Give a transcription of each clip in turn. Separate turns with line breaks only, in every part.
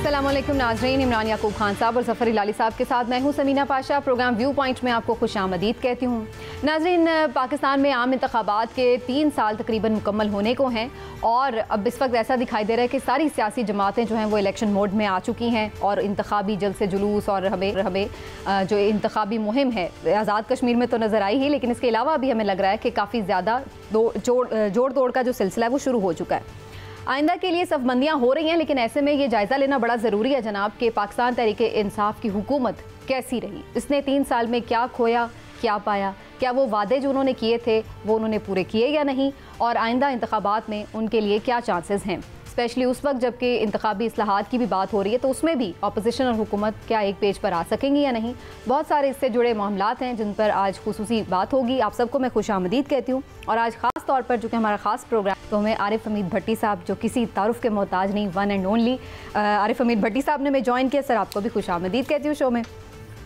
अस्सलामुअलैकुम नाज़रीन, इमरान याकूब खान साहब और ज़फ़र इलाली साहब के साथ मैं हूं Sameena Pasha. Programme viewpoint में आपको खुशामदीद कहती हूं। नाज़रीन, पाकिस्तान में आम इंतखाबात के 3 साल तकरीबन मुकम्मल होने को हैं और अब इस वक्त ऐसा दिखाई दे रहा है कि सारी सियासी जमातें जो हैं वो इलेक्शन मोड में आ चुकी हैं और इंतखाबी जल्द से जुलूस और हमें जो इंतखाबी मुहिम है आज़ाद कश्मीर में तो नज़र आई ही, लेकिन इसके अलावा भी हमें लग रहा है कि काफ़ी ज़्यादा जोड़ तोड़ का जो सिलसिला है वो शुरू हो चुका है। आइंदा के लिए सफबंदियाँ हो रही हैं, लेकिन ऐसे में ये जायज़ा लेना बड़ा ज़रूरी है जनाब कि पाकिस्तान तहरीक-ए-इंसाफ की हुकूमत कैसी रही, इसने 3 साल में क्या खोया क्या पाया, क्या वो वादे जो उन्होंने किए थे वो उन्होंने पूरे किए या नहीं, और आइंदा इंतखाबात में उनके लिए क्या चांसेस हैं। स्पेशली उस वक्त जबकि इंतखाबी इस्लाहात की भी बात हो रही है तो उसमें भी अपोजिशन और हुकूमत क्या एक पेज पर आ सकेंगी या नहीं। बहुत सारे इससे जुड़े मामलात हैं जिन पर आज खुसूसी बात होगी। आप सबको मैं खुशामदीद कहती हूँ और आज ख़ास तौर पर चूँकि हमारा ख़ास प्रोग्राम तो हमें आरिफ हमीद भट्टी साहब जो किसी तारुफ के मोहताज नहीं, one and only Arif Hamid Bhatti साहब ने हमें ज्वाइन किया। सर आपको भी खुशामदीद कहती हूँ शो में।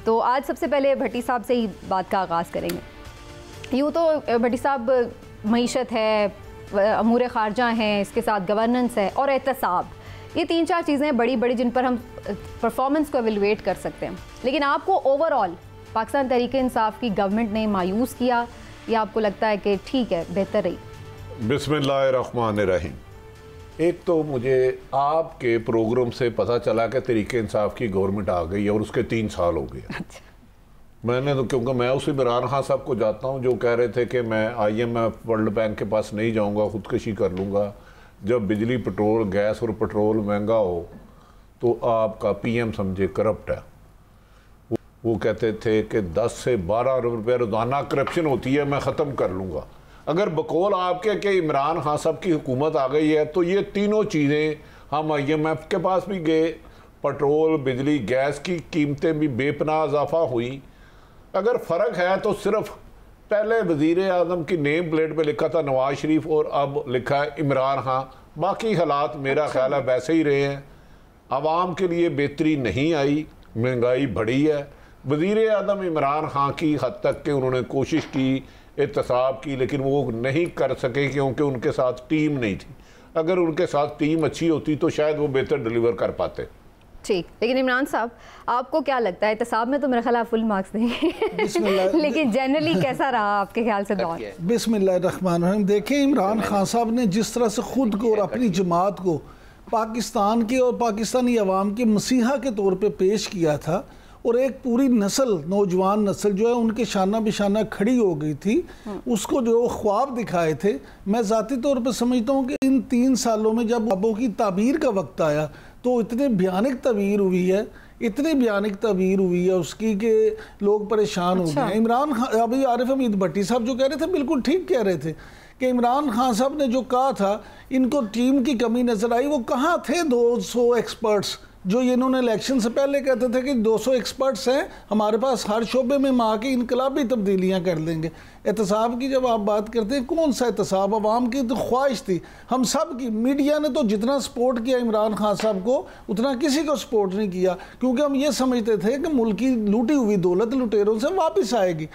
तो आज सबसे पहले भट्टी साहब से ही बात का आगाज़ करेंगे। यूँ तो भट्टी साहब मईशत है, अमूर ख़ारजा हैं, इसके साथ गवर्नेंस है और एहतसाब, ये 3-4 चीज़ें बड़ी बड़ी जिन पर हम परफॉर्मेंस को एवेलुएट कर सकते हैं। लेकिन आपको ओवरऑल पाकिस्तान तहरीक-ए-इंसाफ की गवर्नमेंट ने मायूस किया या आपको लगता है कि ठीक है बेहतर रही?
बिस्मिल्लाहिर्रहमानिर्रहीम। एक तो मुझे आपके प्रोग्राम से पता चला कि तहरीक-ए-इंसाफ की गवर्नमेंट आ गई और उसके 3 साल हो गए।
अच्छा।
मैंने तो क्योंकि मैं उस इमरान खान साहब को जाता हूँ जो कह रहे थे कि मैं IMF वर्ल्ड बैंक के पास नहीं जाऊँगा, खुदकशी कर लूँगा। जब बिजली पेट्रोल गैस और पेट्रोल महंगा हो तो आपका PM समझे करप्ट है। वो कहते थे कि 10 से 12 अरब रुपये रोज़ाना करप्शन होती है, मैं ख़त्म कर लूँगा। अगर बकौल आपके कि इमरान खान साहब की हुकूमत आ गई है तो ये तीनों चीज़ें, हम IMF के पास भी गए, पेट्रोल बिजली गैस की कीमतें भी बेपनाह इजाफा हुई। अगर फ़र्क है तो सिर्फ पहले वज़ीर आज़म की नेम प्लेट पे लिखा था नवाज शरीफ और अब लिखा है इमरान खान। बाकी हालात मेरा ख्याल है वैसे ही रहे हैं। आवाम के लिए बेहतरी नहीं आई, महंगाई बढ़ी है। वज़ीर आज़म इमरान खान की हद तक के उन्होंने कोशिश की, एहतसाब की, लेकिन वो नहीं कर सके क्योंकि उनके साथ टीम नहीं थी। अगर उनके साथ टीम अच्छी होती तो शायद वो बेहतर डिलीवर कर पाते।
ठीक, लेकिन इमरान साहब आपको क्या लगता है, एहतसाब में तो मेरा ख्याल फुल मार्क्स देंगे लेकिन जनरली कैसा रहा आपके ख्याल से दौर?
बिस्मिल्लाहिर्रहमानिर्रहीम। देखें, इमरान खान साहब ने जिस तरह से ख़ुद को और अपनी जमात को पाकिस्तान की और पाकिस्तानी अवाम के मसीहा के तौर पे पेश किया था और एक पूरी नस्ल, नौजवान नस्ल जो है उनके शाना बिशाना खड़ी हो गई थी, उसको जो ख्वाब दिखाए थे, मैं ज़ाती तौर पे समझता हूँ कि इन 3 सालों में जब ख्वाबों की ताबीर का वक्त आया तो इतने भयानक तबीर हुई है, इतनी भयानक तबीर हुई है उसकी कि लोग परेशान हो गए हैं। इमरान खान, अभी आरिफ हमीद भट्टी साहब जो कह रहे थे बिल्कुल ठीक कह रहे थे कि इमरान खान साहब ने जो कहा था इनको टीम की कमी नज़र आई। वो कहाँ थे 200 एक्सपर्ट्स जो इन्होंने इलेक्शन से पहले कहते थे कि 200 एक्सपर्ट्स हैं हमारे पास, हर शोबे में माँ की इनकलाबी तब्दीलियाँ कर देंगे। एहतसाब की जब आप बात करते हैं, कौन सा एहतसाब? अवाम की तो ख्वाहिश थी, हम सब की। मीडिया ने तो जितना सपोर्ट किया इमरान खान साहब को उतना किसी को सपोर्ट नहीं किया, क्योंकि हम ये समझते थे कि मुल्क की लूटी हुई दौलत लुटेरों से वापस आएगी,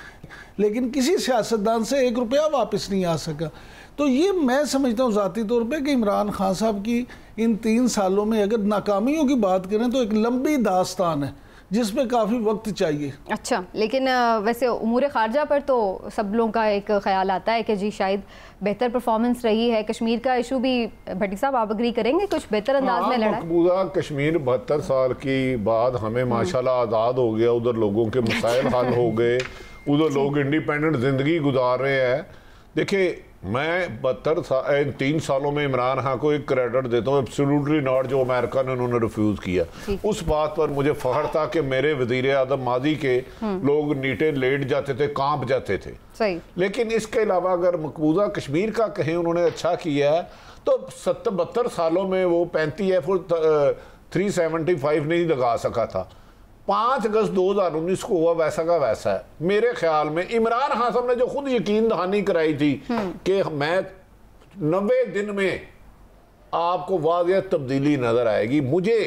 लेकिन किसी सियासतदान से 1 रुपया वापस नहीं आ सका। तो ये मैं समझता हूँ ज़ाती तौर पे कि इमरान खान साहब की इन 3 सालों में अगर नाकामियों की बात करें तो एक लंबी दास्तान है जिसमें काफ़ी वक्त चाहिए।
अच्छा, लेकिन वैसे उमूर ख़ारजा पर तो सब लोगों का एक ख्याल आता है कि जी शायद बेहतर परफॉर्मेंस रही है। कश्मीर का इशू भी भट्टी साहब आप अग्री करेंगे, कुछ बेहतर अंदाज में लड़ा?
मकबूजा कश्मीर 72 साल की बाद हमें माशाल्लाह आज़ाद हो गया, उधर लोगों के मसाइल हल हो गए, उधर लोग इंडिपेंडेंट ज़िंदगी गुजार रहे हैं। देखिए, मैं 3 सालों में इमरान खान को एक क्रेडिट देता हूँ, एब्सोल्युटली नॉट, जो अमेरिका ने उन्होंने रिफ्यूज़ किया। उस बात पर मुझे फ़ख्र था कि मेरे वज़ीर आज़म माजी के लोग नीचे लेट जाते थे, कांप जाते थे।
सही।
लेकिन इसके अलावा अगर मकबूजा कश्मीर का कहें उन्होंने अच्छा किया है तो 72 सालों में वो 35 फुट 375 नहीं लगा सका था। 5 अगस्त 2019 को हुआ वैसा का वैसा है। मेरे ख्याल में इमरान खान साहब ने जो खुद यकीन दहानी कराई थी कि मैं 90 दिन में आपको वाज़ेह तब्दीली नज़र आएगी, मुझे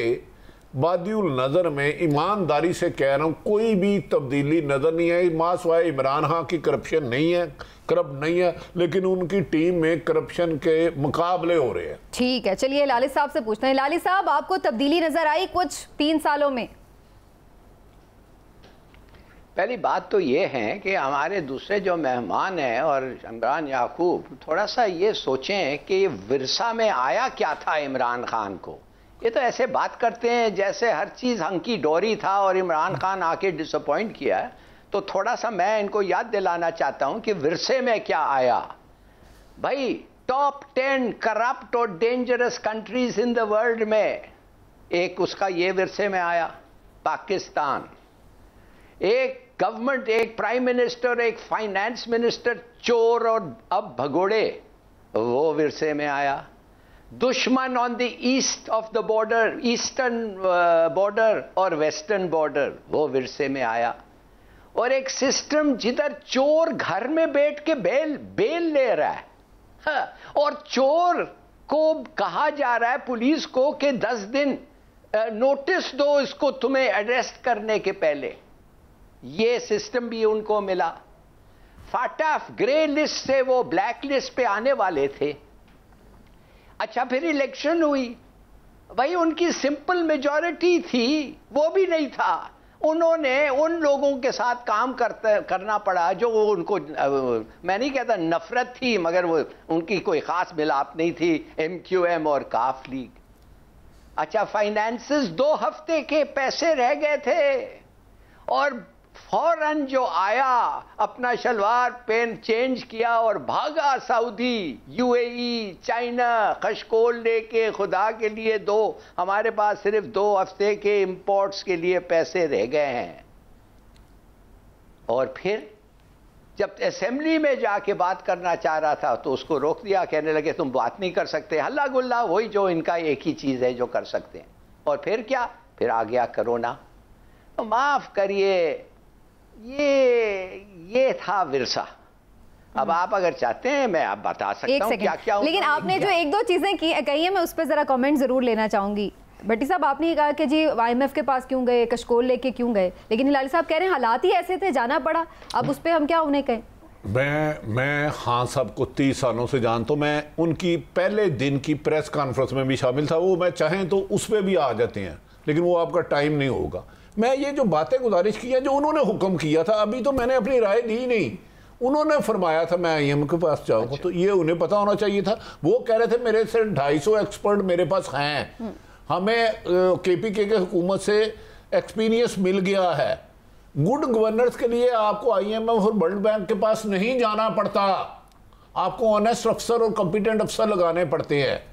बादियुल नज़र में ईमानदारी से कह रहा हूँ कोई भी तब्दीली नज़र नहीं है। मासवाए इमरान खान की करप्शन नहीं है, करप्ट नहीं है, लेकिन उनकी टीम में करप्शन के मुकाबले हो रहे हैं।
ठीक है, चलिए लाली साहब से पूछते हैं। लाली साहब, आपको तब्दीली नजर आई कुछ 3 सालों में?
पहली बात तो ये है कि हमारे दूसरे जो मेहमान हैं और इमरान याकूब थोड़ा सा ये सोचें कि विरसा में आया क्या था इमरान खान को। ये तो ऐसे बात करते हैं जैसे हर चीज़ हंकी डोरी था और इमरान खान आके डिसअपॉइंट किया है। तो थोड़ा सा मैं इनको याद दिलाना चाहता हूं कि विरसे में क्या आया। भाई, टॉप 10 करप्ट और dangerous countries in the world में एक उसका ये विरसे में आया पाकिस्तान। एक गवर्नमेंट, एक प्राइम मिनिस्टर, एक फाइनेंस मिनिस्टर चोर और अब भगोड़े, वो विरसे में आया। दुश्मन on the east of the border, eastern border और वेस्टर्न बॉर्डर, वो विरसे में आया। और एक सिस्टम जिधर चोर घर में बैठ के बेल ले रहा है, हाँ, और चोर को कहा जा रहा है पुलिस को कि 10 दिन नोटिस दो इसको तुम्हें अरेस्ट करने के पहले। ये सिस्टम भी उनको मिला। फाटाफ ग्रे लिस्ट से वो ब्लैक लिस्ट पे आने वाले थे। अच्छा, फिर इलेक्शन हुई, भाई उनकी सिंपल मेजॉरिटी थी, वो भी नहीं था। उन्होंने उन लोगों के साथ काम करना पड़ा जो उनको, मैं नहीं कहता नफरत थी, मगर वो उनकी कोई खास मिलाप नहीं थी, MQM और काफ लीग। अच्छा, फाइनेंसेस 2 हफ्ते के पैसे रह गए थे और फौरन जो आया अपना शलवार पेन चेंज किया और भागा सऊदी, UAE, चाइना, खशकोल लेके खुदा के लिए हमारे पास सिर्फ 2 हफ्ते के इंपोर्ट्स के लिए पैसे रह गए हैं। और फिर जब असेंबली में जाके बात करना चाह रहा था तो उसको रोक दिया, कहने लगे तुम बात नहीं कर सकते। हल्ला गुल्ला वही जो इनका एक ही चीज है जो कर सकते हैं। और फिर क्या, फिर आ गया कोरोना। तो माफ करिए, ये था विरसा। अब आप अगर चाहते हैं मैं आप बता सकता हूं क्या क्या।
लेकिन आपने जो 1-2 चीजें कही है, मैं उस पर जरा कमेंट जरूर लेना चाहूंगी। भट्टी साहब, आपने ये कहा कि जी IMF के पास क्यों गए, कशकोल लेके क्यों गए, लेकिन हिलाली साहब कह रहे हैं हालात ही ऐसे थे, जाना पड़ा। अब उस पर हम क्या उन्हें कहें?
मैं खान साहब को 30 सालों से जानता हूं। मैं उनकी पहले दिन की प्रेस कॉन्फ्रेंस में भी शामिल था। वो मैं चाहें तो उस पर भी आ जाते हैं, लेकिन वो आपका टाइम नहीं होगा। मैं ये जो बातें गुजारिश की है, जो उन्होंने हुक्म किया था, अभी तो मैंने अपनी राय दी नहीं। उन्होंने फरमाया था मैं IMF के पास जाऊंगा। अच्छा। तो ये उन्हें पता होना चाहिए था। वो कह रहे थे मेरे से 250 एक्सपर्ट मेरे पास हैं, हमें KPK के हुकूमत से एक्सपीरियंस मिल गया है। गुड गवर्नेंस के लिए आपको IMF और वर्ल्ड बैंक के पास नहीं जाना पड़ता, आपको ऑनेस्ट अफसर और कॉम्पिटेंट अफसर लगाने पड़ते हैं।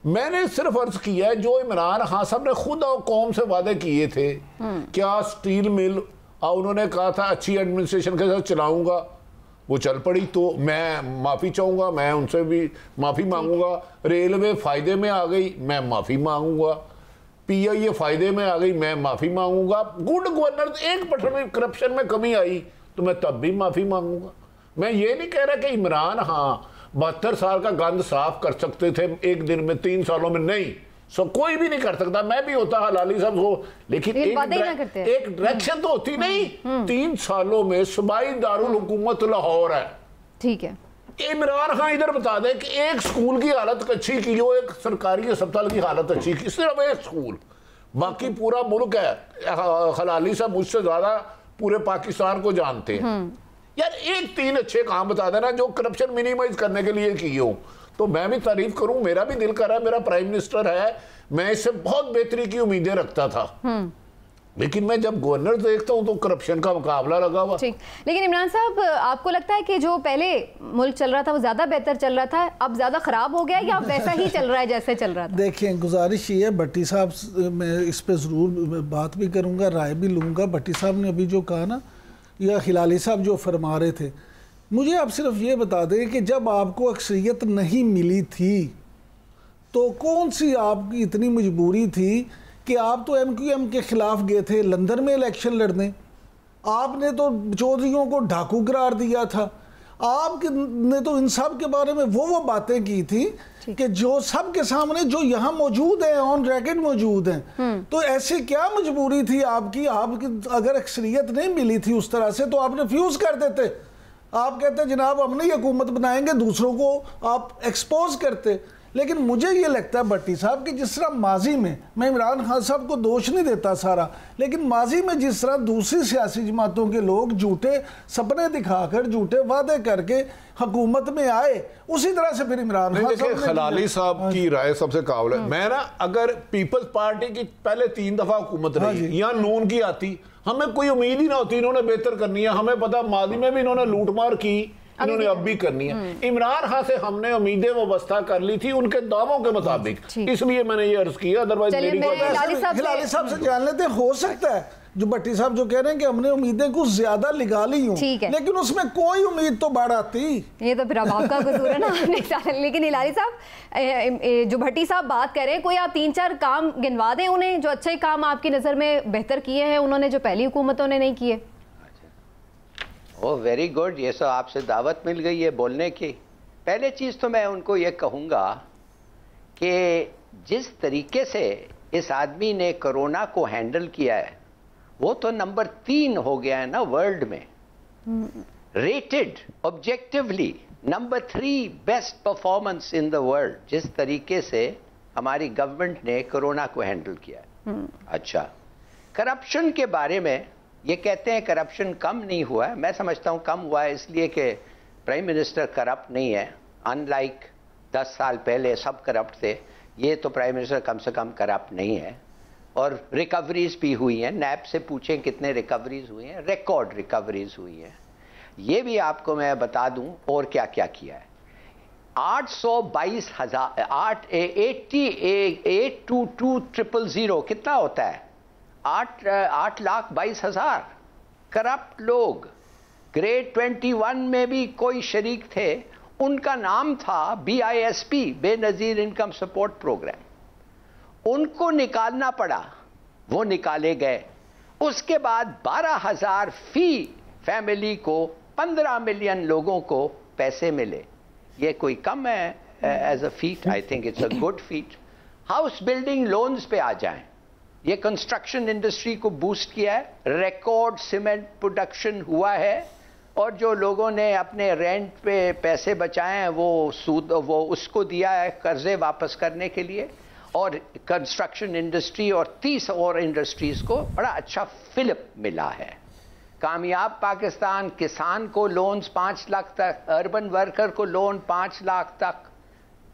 मैंने सिर्फ अर्ज किया है जो इमरान खान साहब ने खुद और कौम से वादे किए थे। क्या स्टील मिल उन्होंने कहा था अच्छी एडमिनिस्ट्रेशन के साथ चलाऊंगा, वो चल पड़ी, तो मैं माफ़ी चाहूँगा, मैं उनसे भी माफ़ी मांगूंगा। रेलवे फ़ायदे में आ गई, मैं माफ़ी मांगूंगा। PIA फ़ायदे में आ गई, मैं माफ़ी मांगूंगा। गुड गवर्नेंस 1% में करप्शन में कमी आई तो मैं तब भी माफ़ी मांगूंगा। मैं ये नहीं कह रहा कि इमरान हाँ 72 साल का गंद साफ कर सकते थे एक दिन में, 3 सालों में नहीं। कोई भी नहीं कर सकता, मैं भी होता हलाली साहब हो, लेकिन एक डायरेक्शन तो होती नहीं। 3 सालों में सूबाई दारुल हुकूमत लाहौर है,
ठीक है।
इमरान खान इधर बता दे कि एक स्कूल की हालत अच्छी की हो, एक सरकारी अस्पताल की हालत अच्छी की, सिर्फ एक स्कूल, बाकी पूरा मुल्क है। हलाली साहब मुझसे ज्यादा पूरे पाकिस्तान को जानते हैं। यार 1-3 अच्छे काम बता देना जो करप्शन मिनिमाइज करने के लिए किए हो, तो मैं भी तारीफ करूं। मेरा भी दिल कर रहा है, मेरा प्राइम मिनिस्टर है, मैं इससे बहुत बेहतरी की उम्मीदें रखता था, लेकिन मैं जब गवर्नर देखता हूं तो करप्शन का मुकाबला लगा हुआ।
ठीक, लेकिन इमरान साहब आपको लगता है कि जो पहले मुल्क चल रहा था वो ज्यादा बेहतर चल रहा था, अब ज्यादा खराब हो गया या वैसा ही चल रहा है जैसे चल रहा था?
देखिए, गुजारिश ये है, भट्टी साहब मैं इस पे जरूर बात भी करूंगा, राय भी लूंगा। भट्टी साहब ने अभी जो कहा ना, या हिलाली साहब जो फरमा रहे थे, मुझे आप सिर्फ ये बता दें कि जब आपको अक्सरियत नहीं मिली थी तो कौन सी आपकी इतनी मजबूरी थी कि आप तो MQM के खिलाफ गए थे लंदन में इलेक्शन लड़ने। आपने तो चौधरियों को डाकू करार दिया था, आपने तो इन सब के बारे में वो बातें की थी कि जो सबके सामने जो यहाँ मौजूद है, ऑन रैकेट मौजूद हैं, तो ऐसी क्या मजबूरी थी आपकी? अगर अक्सरियत नहीं मिली थी उस तरह से तो आप रिफ्यूज कर देते। आप कहते जनाब हमने ये हुकूमत बनाएंगे, दूसरों को आप एक्सपोज करते। लेकिन मुझे ये लगता है भट्टी साहब कि जिस तरह माजी में, मैं इमरान खान साहब को दोष नहीं देता सारा, लेकिन माजी में जिस तरह दूसरी सियासी जमातों के लोग झूठे सपने दिखाकर, झूठे वादे करके हुकूमत में आए, उसी तरह से फिर इमरान खान साहब,
खलाली साहब की राय सबसे काबिल है। मैं ना अगर पीपल्स पार्टी की पहले 3 दफा हुकूमत रही या नून की आती, हमें कोई उम्मीद ही ना होती इन्होंने बेहतर करनी है। हमें पता माजी में भी इन्होंने लूटमार की, इन्होंने अब भी करनी है। इमरान खान से हमने उम्मीदें वाबस्ता कर ली थी उनके दावों के मुताबिक, इसलिए मैंने ये अर्ज किया। अदरवाइज
हिलाली साहब से जान लेते, हो सकता है जो भट्टी साहब जो कह रहे हैं कि हमने उम्मीदें कुछ ज्यादा लगा ली हूं, लेकिन उसमें कोई उम्मीद तो बढ़ आती।
ये तो फिर अब आपका कसूर है ना। लेकिन हिलाली साहब, जो भट्टी साहब बात कर रहे हैं, कोई आप 3-4 काम गिनवा दें उन्हें जो अच्छे काम आपकी नजर में बेहतर किए हैं उन्होंने, जो पहली हुकूमतों ने नहीं किए।
ओह वेरी गुड, ये तो आपसे दावत मिल गई है बोलने की। पहले चीज़ तो मैं उनको ये कहूँगा कि जिस तरीके से इस आदमी ने कोरोना को हैंडल किया है वो तो नंबर 3 हो गया है ना वर्ल्ड में, rated objectively number 3 best performance in the world, जिस तरीके से हमारी गवर्नमेंट ने कोरोना को हैंडल किया है। अच्छा, करप्शन के बारे में ये कहते हैं करप्शन कम नहीं हुआ है। मैं समझता हूँ कम हुआ है इसलिए कि प्राइम मिनिस्टर करप्ट नहीं है, अनलाइक 10 साल पहले सब करप्ट थे। ये तो प्राइम मिनिस्टर कम से कम करप्ट नहीं है। और रिकवरीज भी हुई हैं, नैब से पूछें कितने रिकवरीज हुई हैं, रिकॉर्ड रिकवरीज हुई हैं। ये भी आपको मैं बता दूं और क्या क्या किया है। 822,000 कितना होता है? 8,22,000 करप्ट लोग। ग्रेड 21 में भी कोई शरीक थे, उनका नाम था BISP, Benazir income support programme. उनको निकालना पड़ा, वो निकाले गए। उसके बाद 12,000 फी फैमिली को 15 मिलियन लोगों को पैसे मिले। ये कोई कम है as a feat? I think it's a good feat. House building loans पे आ जाएं, ये कंस्ट्रक्शन इंडस्ट्री को बूस्ट किया है, रिकॉर्ड सीमेंट प्रोडक्शन हुआ है। और जो लोगों ने अपने रेंट पे पैसे बचाए हैं वो सूद वो उसको दिया है कर्जे वापस करने के लिए। और कंस्ट्रक्शन इंडस्ट्री और 30 और इंडस्ट्रीज को बड़ा अच्छा फिलिप मिला है। कामयाब पाकिस्तान, किसान को लोन्स 5 लाख तक, अर्बन वर्कर को लोन 5 लाख तक,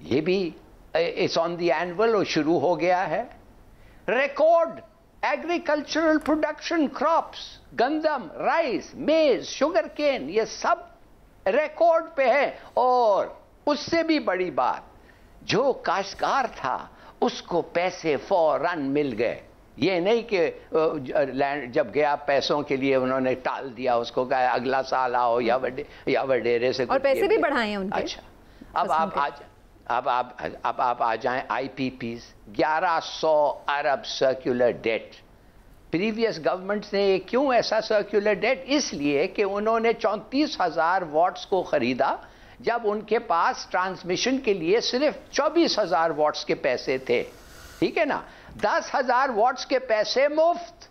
ये भी इट्स ऑन द एनुअल और शुरू हो गया है। रिकॉर्ड एग्रीकल्चरल प्रोडक्शन, क्रॉप्स, गंदम, राइस, मेज, शुगर केन, ये सब रिकॉर्ड पे है। और उससे भी बड़ी बात, जो काश्तकार था उसको पैसे फौरन मिल गए। ये नहीं कि जब गया पैसों के लिए उन्होंने टाल दिया, उसको कहा अगला साल आओ या वडेरे से,
और पैसे भी बढ़ाए हैं उनके।
अच्छा, अब आप आ जाएं IPPs, 1100 अरब सर्कुलर डेट। प्रीवियस गवर्नमेंट ने क्यों ऐसा सर्कुलर डेट? इसलिए कि उन्होंने 34,000 वॉट्स को खरीदा जब उनके पास ट्रांसमिशन के लिए सिर्फ 24,000 वॉट्स के पैसे थे। ठीक है ना? 10,000 वॉट्स के पैसे मुफ्त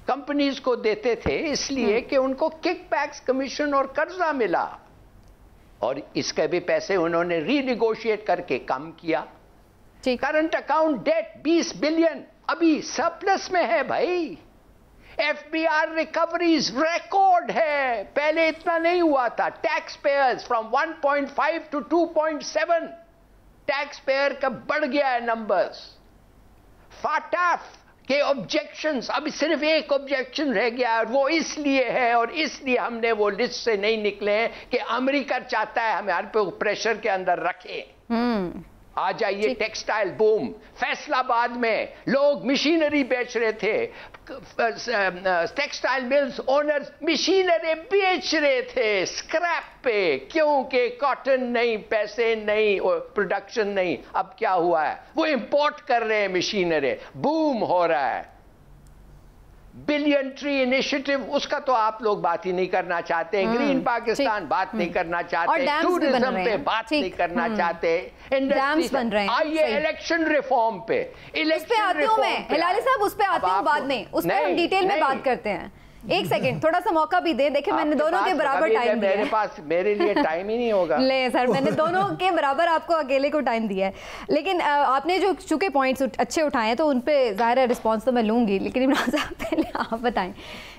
कंपनीज को देते थे, इसलिए कि उनको किकबैक्स, कमीशन और कर्जा मिला। और इसके भी पैसे उन्होंने रीनिगोशिएट करके कम किया। करंट अकाउंट डेट 20 बिलियन अभी सरप्लस में है भाई। FBR रिकवरीज रिकॉर्ड है, पहले इतना नहीं हुआ था। Tax payers from 1.5 to 2.7 tax payer का बढ़ गया है नंबर्स। फाटाफ के ऑब्जेक्शंस, अभी सिर्फ एक ऑब्जेक्शन रह गया है, वो इसलिए है और इसलिए हमने वो लिस्ट से नहीं निकले हैं कि अमेरिका चाहता है हमारे पे प्रेशर के अंदर रखे। आ जाइए टेक्सटाइल बूम, फैसलाबाद में लोग मशीनरी बेच रहे थे, टेक्सटाइल मिल्स ओनर्स मशीनरी बेच रहे थे स्क्रैप पे, क्योंकि कॉटन नहीं, पैसे नहीं और प्रोडक्शन नहीं। अब क्या हुआ है? वो इंपोर्ट कर रहे हैं मशीनरी, बूम हो रहा है। बिलियन ट्री इनिशिएटिव, उसका तो आप लोग बात ही नहीं करना चाहते, ग्रीन पाकिस्तान बात नहीं करना चाहते, टूरिज्म पे बात नहीं करना चाहते,
डैम्स बन रहे हैं।
आइए इलेक्शन रिफॉर्म पे,
इलेक्शन रिफॉर्म मैं हिलाली साहब उस पे आती हूँ बाद में, उस पर हम डिटेल में बात करते हैं। एक सेकंड, थोड़ा सा मौका भी दे। देखिए मैंने दोनों के बराबर टाइम दिया है।
मेरे पास मेरे लिए टाइम ही नहीं होगा।
ले सर, मैंने दोनों के बराबर आपको अकेले को टाइम दिया है, लेकिन आपने जो चूंकि पॉइंट्स अच्छे उठाए हैं तो उन पे ज़ाहिर है रिस्पॉन्स तो मैं लूँगी, लेकिन इमरान साहब पहले आप बताएं।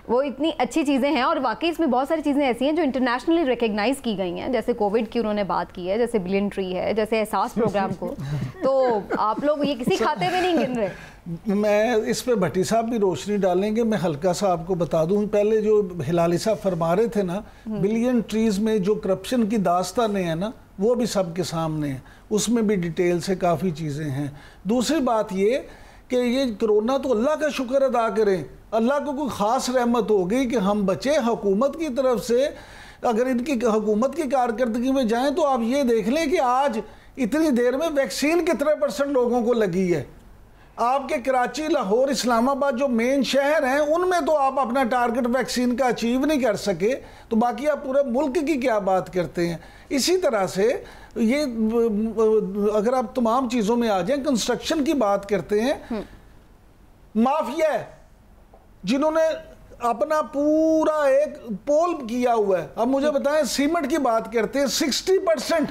वो इतनी अच्छी चीज़ें हैं और वाकई इसमें बहुत सारी चीज़ें ऐसी हैं जो इंटरनेशनली रिकग्नाइज की गई हैं, जैसे कोविड की उन्होंने बात की है, जैसे बिलियन ट्री है, जैसे एहसास प्रोग्राम को। तो आप लोग ये किसी खाते में नहीं गिन रहे।
मैं इस पे भट्टी साहब भी रोशनी डालेंगे। मैं हल्का सा आपको बता दूं, पहले जो हिलाली साहब फरमा रहे थे ना, बिलियन ट्रीज में जो करप्शन की दास्तानें हैं ना, वो भी सबके सामने है, उसमें भी डिटेल से काफ़ी चीज़ें हैं। दूसरी बात ये कि ये कोरोना तो अल्लाह का शुक्र अदा करें, अल्लाह को कोई ख़ास रहमत हो गई कि हम बचे हुकूमत की तरफ से। अगर इनकी हुकूमत की कारकर्दगी में जाएं तो आप ये देख लें कि आज इतनी देर में वैक्सीन कितने % लोगों को लगी है। आपके कराची, लाहौर, इस्लामाबाद जो मेन शहर हैं उनमें तो आप अपना टारगेट वैक्सीन का अचीव नहीं कर सके, तो बाकी आप पूरे मुल्क की क्या बात करते हैं। इसी तरह से ये अगर आप तमाम चीज़ों में आ जाएं, कंस्ट्रक्शन की बात करते हैं, माफिया जिन्होंने अपना पूरा एक पोल किया हुआ है। अब मुझे बताएं, सीमेंट की बात करते हैं, 60%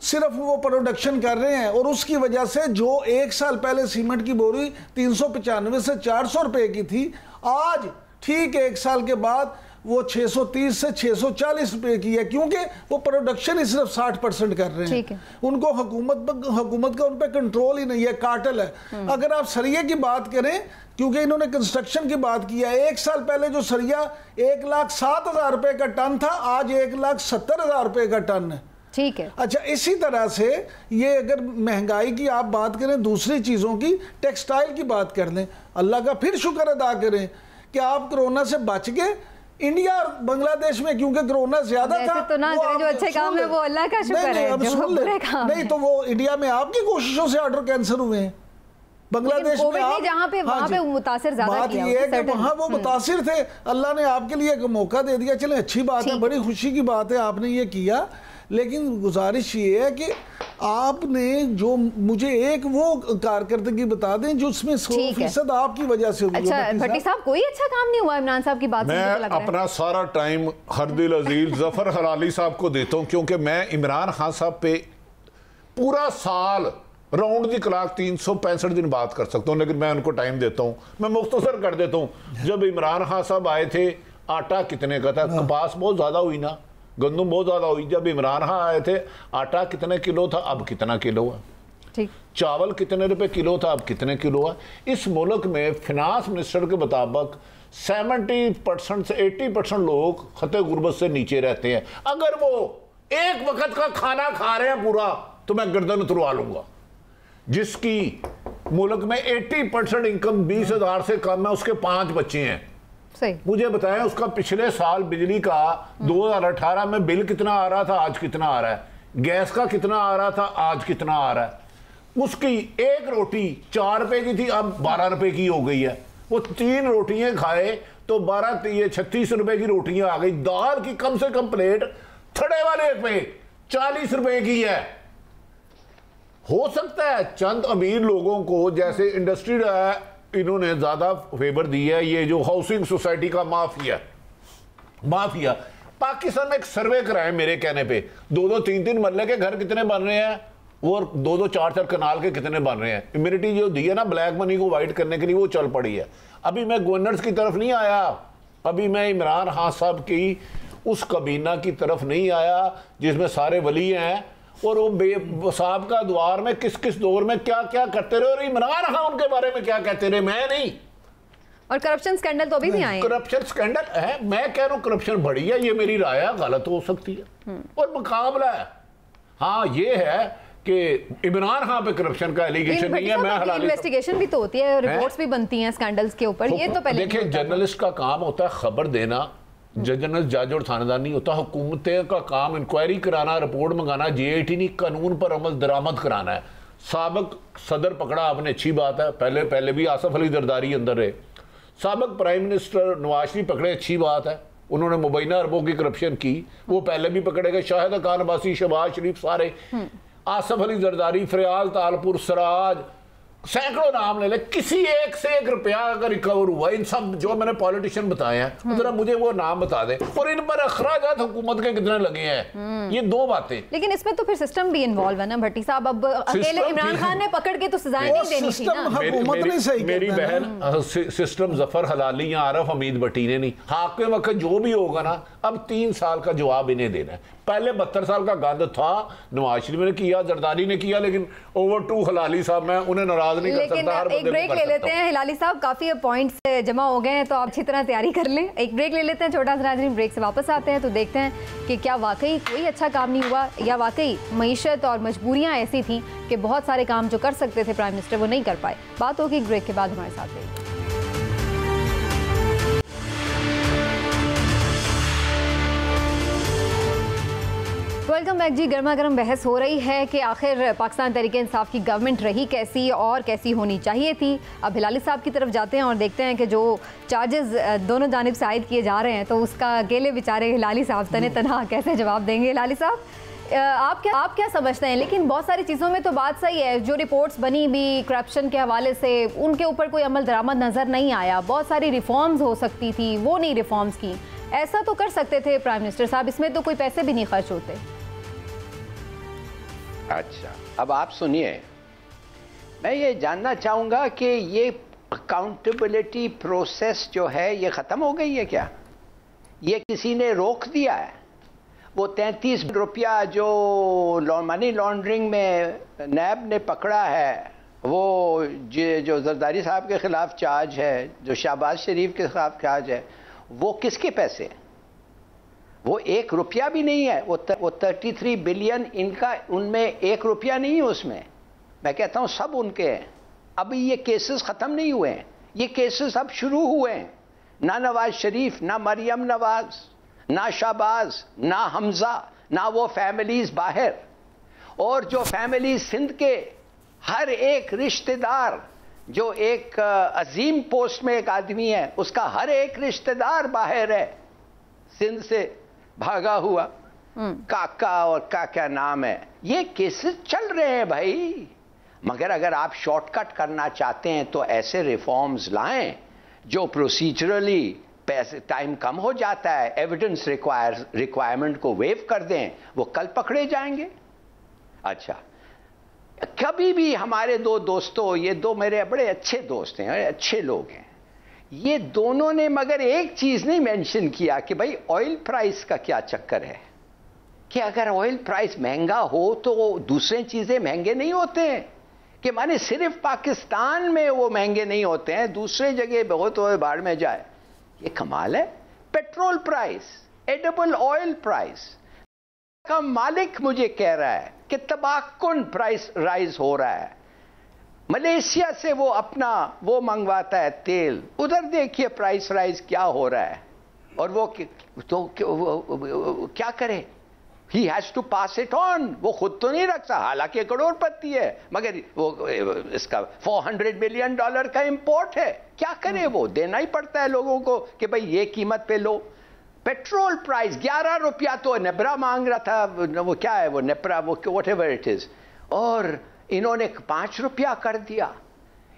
सिर्फ वो प्रोडक्शन कर रहे हैं, और उसकी वजह से जो एक साल पहले सीमेंट की बोरी 395 से 400 रुपए की थी, आज ठीक एक साल के बाद वो 630 से 640 रुपए की है, क्योंकि वो प्रोडक्शन ही सिर्फ 60% कर रहे हैं। उनको हुकूमत का उन पर कंट्रोल ही नहीं है, कार्टेल है। अगर आप सरिये की बात करें, क्योंकि इन्होंने कंस्ट्रक्शन की बात की है, एक साल पहले जो सरिया 1,07,000 रुपए का टन था, आज 1,70,000 रुपए का टन है।
ठीक है।
अच्छा, इसी तरह से ये अगर महंगाई की आप बात करें, दूसरी चीज़ों की, टेक्सटाइल की बात कर लें, अल्लाह का फिर शुक्र अदा करें कि आप कोरोना से बच गए। इंडिया और बांग्लादेश में क्योंकि कोरोना ज्यादा था,
तो ना जो अच्छे काम है वो अल्लाह का शुक्र है, जो बुरे काम
नहीं तो वो इंडिया में आपकी कोशिशों से ऑर्डर कैंसिल हुए हैं। बांग्लादेश में आप
जहाँ पे वहाँ पे मुतासिर ज्यादा
बात ये है कि वहाँ वो मुतासिर थे, अल्लाह ने आपके लिए एक मौका दे दिया। चले, अच्छी बात है, बड़ी खुशी की बात है आपने ये किया, लेकिन गुजारिश ये है कि आपने जो मुझे एक वो कारकर्दगी बता दें जो उसमें 100% आपकी वजह से हुई।
अच्छा भट्टी साहब, कोई अच्छा काम नहीं हुआ इमरान साहब की बात से?
मैं अपना सारा टाइम हरदिल अजीज जफर हलाली साहब को देता हूं, क्योंकि मैं इमरान खान साहब पे पूरा साल राउंड दी क्लॉक 365 दिन बात कर सकता हूं, लेकिन मैं उनको टाइम देता हूं। मैं मुख्तसर कर देता हूं। जब इमरान खान साहब आए थे, आटा कितने का था? कपास बहुत ज्यादा हुई ना, गंदम बहुत ज्यादा हुई। जब इमरान खान आए थे, आटा कितने किलो था, अब कितना किलो है?
ठीक।
चावल कितने रुपए किलो था, अब कितने किलो है? इस मुल्क में फिनांस मिनिस्टर के मुताबिक 70% से 80% लोग खते गुर्बत से नीचे रहते हैं। अगर वो एक वक्त का खाना खा रहे हैं पूरा, तो मैं गर्दन उतरवा लूंगा। जिसकी मुल्क में 80% इनकम 20,000 से कम है, उसके 5 बच्चे हैं।
सही।
मुझे बताएं, उसका पिछले साल बिजली का 2018 में बिल कितना आ रहा था, आज कितना आ रहा है? गैस का कितना आ रहा था, आज कितना आ रहा है? उसकी एक रोटी 4 रुपए की थी, अब 12 रुपए की हो गई है। वो 3 रोटियां खाए तो 36 रुपए की रोटियां आ गई। दाल की कम से कम प्लेट थड़े वाले पे 40 रुपए की है। हो सकता है चंद अमीर लोगों को, जैसे इंडस्ट्री इन्होंने ज्यादा फेवर दी है, ये जो हाउसिंग सोसाइटी का माफिया पाकिस्तान में एक सर्वे कराए मेरे कहने पे, 2-2, 3-3 मरले के घर कितने बन रहे हैं और 2-2, 4-4 कनाल के कितने बन रहे हैं। इम्यूनिटी जो दी है ना ब्लैक मनी को वाइट करने के लिए, वो चल पड़ी है। अभी मैं गवर्नर्स की तरफ नहीं आया, अभी मैं इमरान खान साहब की उस कबीना की तरफ नहीं आया जिसमें सारे वली हैं और वो साहब का द्वार में किस किस दौर में क्या क्या करते रहे, और इमरान खान उनके बारे में क्या कहते रहे, मैं नहीं।
और करप्शन स्कैंडल तो अभी भी आए हैं।
करप्शन स्कैंडल है, मैं कह रहा हूं करप्शन बढ़ी है, ये मेरी राय है, गलत हो सकती है और मुकाबला है। हाँ ये है कि इमरान खान पे करप्शन का एलिगेशन नहीं है। मैं
इन्वेस्टिगेशन भी तो होती है, रिपोर्ट्स भी बनती हैं स्कैंडल्स के ऊपर, ये तो पहले
देखिए जर्नलिस्ट का काम होता है खबर देना, जर्नलिस्ट जज और थानेदार नहीं होता। हुकूमतें का काम इंक्वायरी कराना, रिपोर्ट मंगाना, JIT नहीं, कानून पर अमल दरामद कराना है। साबिक सदर पकड़ा आपने, अच्छी बात है, पहले भी आसफ अली जरदारी अंदर रहे। साबिक प्राइम मिनिस्टर नवाज शरीफ पकड़े, अच्छी बात है, उन्होंने मुबैना अरबों की करप्शन की, वो पहले भी पकड़े गए। शाहिद खान अब्बासी, शहबाज शरीफ, सारे, आसफ अली जरदारी, फरियाल तालपुर, सराज, सैकड़ों नाम ले ले, किसी एक से एक रुपया अगर रिकवर हुआ, इन सब जो मैंने पॉलिटिशियन बताए हैं, जरा मुझे वो नाम बता दें, और इन पर अखराजात हुकूमत के कितने लगे हैं। ये दो बातें।
लेकिन इसमें तो फिर सिस्टम भी इन्वॉल्व है ना भट्टी साहब। अब अकेले इमरान खान ने पकड़ के तो सजाएं नहीं देनी थी ना।
मेरी बहन, सिस्टम जफर हलाली या आरफ हमीद भट्टी ने नहीं, हाकिम वक्त जो भी होगा ना, अब 3 साल का जवाब इन्हें देना है। पहले 72 साल का गंद था, नवाज शरीफ ने किया, जरदारी ने किया, लेकिन ओवर टू हलाली साहब, मैं उन्हें नाराज नहीं कर सकता।
एक ब्रेक ले लेते हैं हिलाली साहब, काफी पॉइंट्स जमा हो गए हैं, तो आप अच्छी तरह तैयारी कर लें। एक ब्रेक ले लेते हैं छोटा सा नाज़रीन, ब्रेक से वापस आते हैं तो देखते हैं कि क्या वाकई कोई अच्छा काम नहीं हुआ, या वाकई मईशत और मजबूरियां ऐसी थी कि बहुत सारे काम जो कर सकते थे प्राइम मिनिस्टर वो नहीं कर पाए। बात होगी ब्रेक के बाद, हमारे साथ रहिए। वेलकम बैक जी। गर्मा गर्म बहस हो रही है कि आखिर पाकिस्तान तहरीक इंसाफ की गवर्नमेंट रही कैसी और कैसी होनी चाहिए थी। अब हिलाली साहब की तरफ जाते हैं और देखते हैं कि जो चार्जेस दोनों जानिब से आयद किए जा रहे हैं तो उसका अकेले बेचारे हिलाली साहब तने तनहा कैसे जवाब देंगे। हिलाली साहब, आप क्या समझते हैं? लेकिन बहुत सारी चीज़ों में तो बात सही है, जो रिपोर्ट्स बनी भी करप्शन के हवाले से, उनके ऊपर कोई अमल दरामद नज़र नहीं आया। बहुत सारी रिफॉर्म्स हो सकती थी, वो नहीं रिफॉर्म्स की। ऐसा तो कर सकते थे प्राइम मिनिस्टर साहब, इसमें तो कोई पैसे भी नहीं खर्च होते।
अच्छा, अब आप सुनिए, मैं ये जानना चाहूँगा कि ये अकाउंटेबिलिटी प्रोसेस जो है ये ख़त्म हो गई है क्या? ये किसी ने रोक दिया है? वो 33 रुपया जो मनी लॉन्ड्रिंग में नैब ने पकड़ा है, वो जो जरदारी साहब के ख़िलाफ़ चार्ज है, जो शहबाज शरीफ के ख़िलाफ़ चार्ज है, वो किसके पैसे? वो 1 रुपया भी नहीं है। वो 33 बिलियन इनका, उनमें 1 रुपया नहीं है उसमें। मैं कहता हूँ सब उनके हैं। अभी ये केसेस ख़त्म नहीं हुए हैं, ये केसेस अब शुरू हुए हैं। ना नवाज शरीफ, ना मरियम नवाज, ना शहबाज, ना हमजा, ना वो फैमिलीज बाहर, और जो फैमिली सिंध के हर एक रिश्तेदार, जो एक अजीम पोस्ट में एक आदमी है, उसका हर एक रिश्तेदार बाहर है सिंध से भागा हुआ, काका और क्या नाम है। ये केसेस चल रहे हैं भाई। मगर अगर आप शॉर्टकट करना चाहते हैं तो ऐसे रिफॉर्म्स लाएं जो प्रोसीजरली पैसे टाइम कम हो जाता है, एविडेंस रिक्वायरमेंट को वेव कर दें, वो कल पकड़े जाएंगे। अच्छा, कभी भी हमारे 2 दोस्तों, ये 2 मेरे बड़े अच्छे दोस्त हैं, अच्छे लोग हैं, ये दोनों ने मगर एक चीज नहीं मेंशन किया कि भाई ऑयल प्राइस का क्या चक्कर है, कि अगर ऑयल प्राइस महंगा हो तो दूसरे चीजें महंगे नहीं होते हैं, कि माने सिर्फ पाकिस्तान में वो महंगे नहीं होते हैं, दूसरे जगह बहुत बाढ़ में जाए। ये कमाल है। Petrol price, edible oil price का मालिक मुझे कह रहा है कि तबाहकुन प्राइस राइज हो रहा है। मलेशिया से वो अपना वो मंगवाता है तेल, उधर देखिए प्राइस राइज क्या हो रहा है। और वो क्या करे? He has to pass it on. वो खुद तो नहीं रखता, हालांकि करोड़पति है, मगर वो इसका $400 बिलियन का इंपोर्ट है। क्या करे? वो देना ही पड़ता है लोगों को कि भाई ये कीमत पे लो। पेट्रोल प्राइस 11 रुपया तो नेप्रा मांग रहा था, वो क्या है वो नेप्रा, वो व्हाट एवर इट इज, और इन्होंने 5 रुपया कर दिया।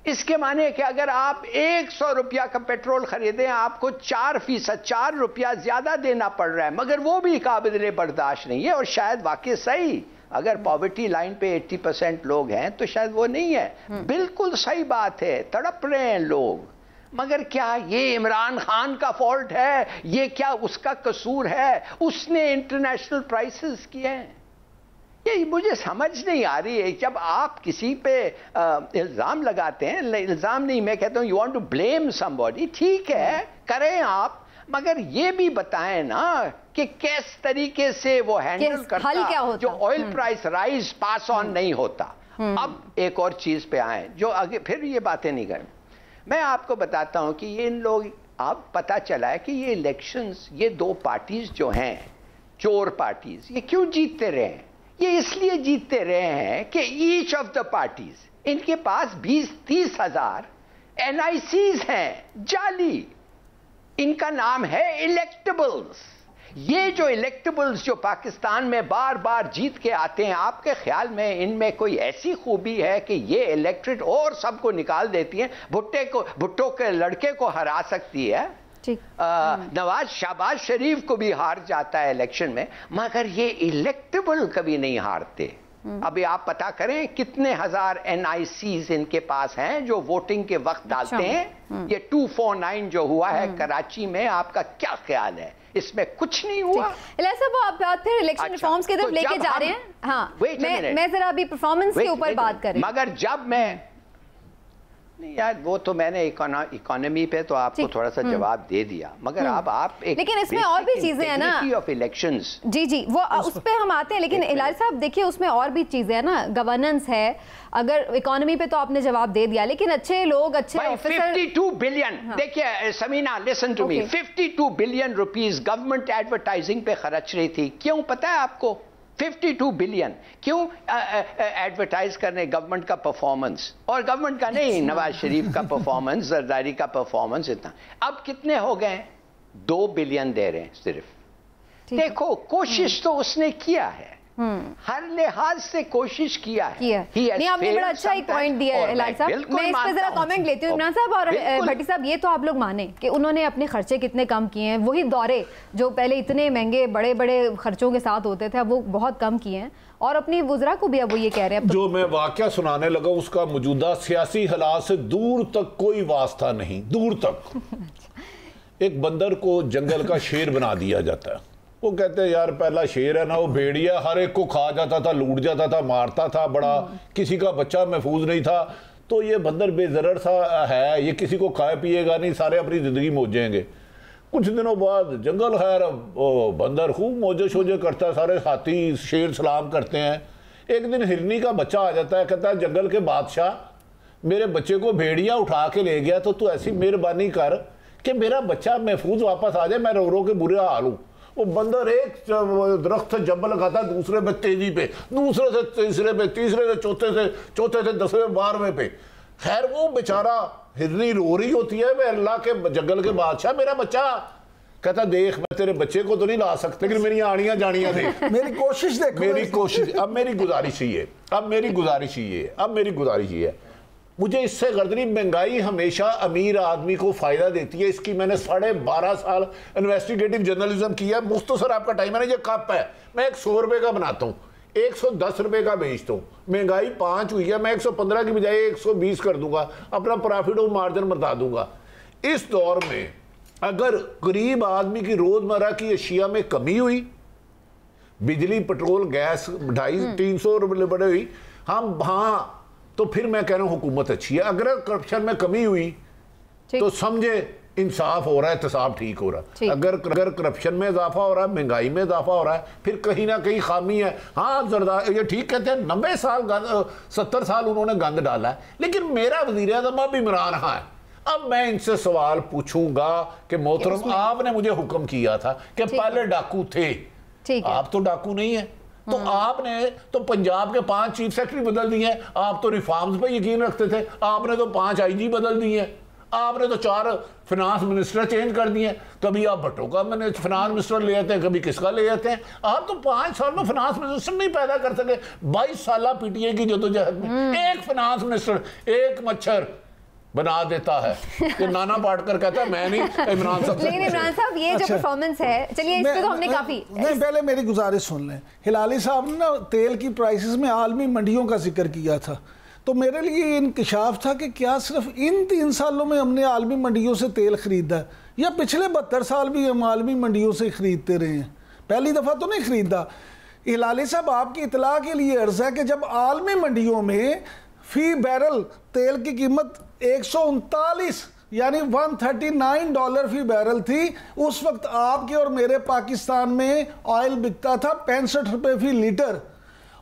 इसके माने कि अगर आप 100 रुपया का पेट्रोल खरीदें, आपको 4% 4 रुपया ज्यादा देना पड़ रहा है, मगर वो भी काबिल बर्दाश्त नहीं है। और शायद वाकई सही, अगर पॉवर्टी लाइन पे 80% लोग हैं तो शायद वो नहीं है। बिल्कुल सही बात है, तड़प रहे हैं लोग। मगर क्या ये इमरान खान का फॉल्ट है? ये क्या उसका कसूर है? उसने इंटरनेशनल प्राइसेस किए हैं। ये मुझे समझ नहीं आ रही है। जब आप किसी पे इल्ज़ाम लगाते हैं, इल्ज़ाम नहीं, मैं कहता हूँ you want to blame somebody, ठीक है करें आप, मगर ये भी बताएं ना कि किस तरीके से वो हैंडल करता, जो oil price rise pass on नहीं होता। अब एक और चीज पे आए जो आगे फिर ये बातें नहीं करें। मैं आपको बताता हूं कि ये इन लोग, अब पता चला है कि ये इलेक्शंस, ये 2 पार्टीज जो हैं, चोर पार्टीज, ये क्यों जीतते रहे हैं? ये इसलिए जीतते रहे हैं कि ईच ऑफ द पार्टीज, इनके पास 20-30 हजार NICs हैं जाली, इनका नाम है इलेक्टेबल्स। ये जो इलेक्टेबल्स जो पाकिस्तान में बार बार जीत के आते हैं, आपके ख्याल में इनमें कोई ऐसी खूबी है कि ये इलेक्ट्रेट और सबको निकाल देती है? भुट्टो के लड़के को हरा सकती है, नवाज शहबाज शरीफ को भी हार जाता है इलेक्शन में, मगर ये इलेक्टेबल कभी नहीं हारते। अभी आप पता करें कितने हजार NICs इनके पास हैं जो वोटिंग के वक्त डालते हैं। ये 249 जो हुआ है कराची में, आपका क्या ख्याल है? इसमें कुछ नहीं हुआ।
साहब आप फिर इलेक्शन रिफॉर्म्स की तरफ लेके जा रहे हैं। हाँ, मैं जरा अभी परफॉर्मेंस के ऊपर बात करें।
मगर जब मैं नहीं यार, वो तो मैंने इकोनॉमी पे तो आपको थोड़ा सा जवाब दे दिया, मगर आप एक,
लेकिन इसमें और भी चीजें हैं ना
ऑफ इलेक्शंस।
जी वो उस पे हम आते हैं, लेकिन इलाही साहब देखिए उसमें और भी चीजें हैं ना, गवर्नेंस है। अगर इकोनॉमी पे तो आपने जवाब दे दिया, लेकिन अच्छे लोग, अच्छे ऑफिसर।
52 बिलियन, देखिए Sameena, listen to me, 52 billion rupees government advertising पे खर्च रही थी। क्यों पता है आपको? 52 बिलियन क्यों एडवर्टाइज करने गवर्नमेंट का परफॉर्मेंस, और गवर्नमेंट का नहीं, नवाज शरीफ का परफॉर्मेंस, जरदारी का परफॉर्मेंस। इतना अब कितने हो गए? 2 बिलियन दे रहे हैं सिर्फ। देखो कोशिश तो उसने किया है, हर लिहाज से कोशिश किया है।
नहीं, आपने बड़ा अच्छा एक पॉइंट दिया है इलाही साहब। मैं इस पे जरा कमेंट लेती हूँ इमरान साहब और भट्टी साहब। ये तो आप लोग माने कि उन्होंने अपने खर्चे कितने कम किए हैं, वही दौरे जो पहले इतने महंगे बड़े बड़े खर्चों के साथ होते थे, अब वो बहुत कम किए हैं, और अपनी वुज़रा को भी अब वो ये कह रहे हैं।
जो मैं वाकया सुनाने लगा उसका मौजूदा सियासी हालात से दूर तक कोई वास्ता नहीं, दूर तक। एक बंदर को जंगल का शेर बना दिया जाता है। वो कहते हैं यार पहला शेर है ना, वो भेड़िया हर एक को खा जाता था, लूट जाता था, मारता था, बड़ा किसी का बच्चा महफूज नहीं था। तो ये बंदर बेजरर सा है, ये किसी को खाए पिएगा नहीं, सारे अपनी ज़िंदगी मौजेंगे। कुछ दिनों बाद जंगल खैर बंदर खूब मौजे शोजे करता है, सारे हाथी शेर सलाम करते हैं। एक दिन हिरनी का बच्चा आ जाता है, कहता है जंगल के बादशाह मेरे बच्चे को भेड़िया उठा के ले गया, तो तू ऐसी मेहरबानी कर कि मेरा बच्चा महफूज वापस आ जाए, मैं रो रो के बुरे हाल हूँ। वो बंदर एक दरख्त जब लगाता है, दूसरे पे तेजी पे, दूसरे से तीसरे पे, तीसरे से चौथे से 10वें 12वें पे। खैर वो बेचारा हिरनी रो रही होती है, मैं अल्लाह के जंगल के बादशाह मेरा बच्चा। कहता देख मैं तेरे बच्चे को तो नहीं ला सकते, लेकिन मेरी आड़ियां जानियां देख,
मेरी कोशिश देख,
मेरी कोशिश। अब मेरी गुजारिश ही है, मुझे इससे गर्दनी महंगाई हमेशा अमीर आदमी को फायदा देती है। इसकी मैंने 12.5 साल इन्वेस्टिगेटिव जर्नलिज्म किया। मुख्तसर आपका टाइम है ना, ये कप है, मैं 100 रुपए का बनाता हूँ, 110 रुपए का बेचता हूँ। महंगाई 5 हुई है, मैं 115 की बजाय 120 कर दूंगा, अपना प्रॉफिट और मार्जिन बता दूंगा। इस दौर में अगर गरीब आदमी की रोजमर्रा की अशिया में कमी हुई, बिजली पेट्रोल गैस 250-300 रुपये बढ़े हुई, हम हाँ तो फिर मैं कह रहा हूं हुकूमत अच्छी है। अगर करप्शन में कमी हुई तो समझे इंसाफ हो रहा है, एहतसाब ठीक हो रहा है। अगर करप्शन में इजाफा हो रहा है, महंगाई में इजाफा हो रहा है, फिर कहीं ना कहीं खामी है। हाँ जरदारी ये ठीक कहते हैं, 90 साल 70 साल उन्होंने गंद डाला है, लेकिन मेरा वज़ीर आज़म अब इमरान खान है। अब मैं इनसे सवाल पूछूंगा कि मोहतरम आपने मुझे हुक्म किया था कि पहले डाकू थे, आप तो डाकू नहीं है, तो आपने तो पंजाब के 5 चीफ सेक्रेटरी बदल दिए, आप तो रिफॉर्म्स पे यकीन रखते थे, आपने तो 5 IG बदल दिए, आपने तो 4 फिनांस मिनिस्टर चेंज कर दिए। कभी आप भट्टो का मैंने फिनांस मिनिस्टर ले आते हैं, कभी किसका ले आते हैं। आप तो 5 साल में फिनांस मिनिस्टर नहीं पैदा कर सके। 22 साल PTA की जदोजहद में एक फिनांस मिनिस्टर, एक मच्छर बना देता है। ये नाना पाटकर कहता है मैं नहीं, इमरान साहब।
लेकिन इमरान साहब ये जो परफॉर्मेंस है, चलिए इस पे तो हमने काफी
नहीं, पहले मेरी गुजारिश सुन लें। हिलाली साहब ने ना तेल की प्राइसेस में आलमी मंडियों का जिक्र किया था, तो मेरे लिए इंकशाफ था कि क्या सिर्फ इन 3 सालों में हमने आलमी मंडियों से तेल खरीदा है, या पिछले 72 साल भी हम आलमी मंडियों से खरीदते रहे हैं? पहली दफ़ा तो नहीं खरीदा। हिलाली साहब आपकी इतला के लिए अर्ज़ है कि जब आलमी मंडियों में फी बैरल तेल की कीमत 139 यानी $139 फी बैरल थी, उस वक्त आपके और मेरे पाकिस्तान में ऑयल बिकता था 65 रुपये फी लीटर,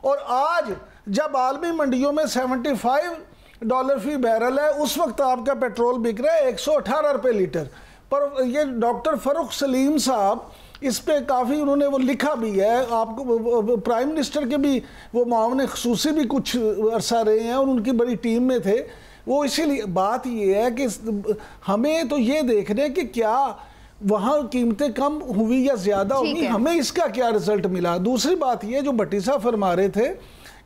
और आज जब आलमी मंडियों में $75 फी बैरल है, उस वक्त आपका पेट्रोल बिक रहा है 118 रुपये लीटर। पर ये डॉक्टर फ़रूख सलीम साहब इस पे काफ़ी उन्होंने वो लिखा भी है, आपको प्राइम मिनिस्टर के भी वो मामले खसूसी भी कुछ अरसा रहे हैं और उनकी बड़ी टीम में थे। वो इसीलिए बात ये है कि हमें तो ये देखने कि क्या वहाँ कीमतें कम हुई या ज़्यादा हुई, हमें इसका क्या रिजल्ट मिला। दूसरी बात ये जो भट्टी साहब फरमा रहे थे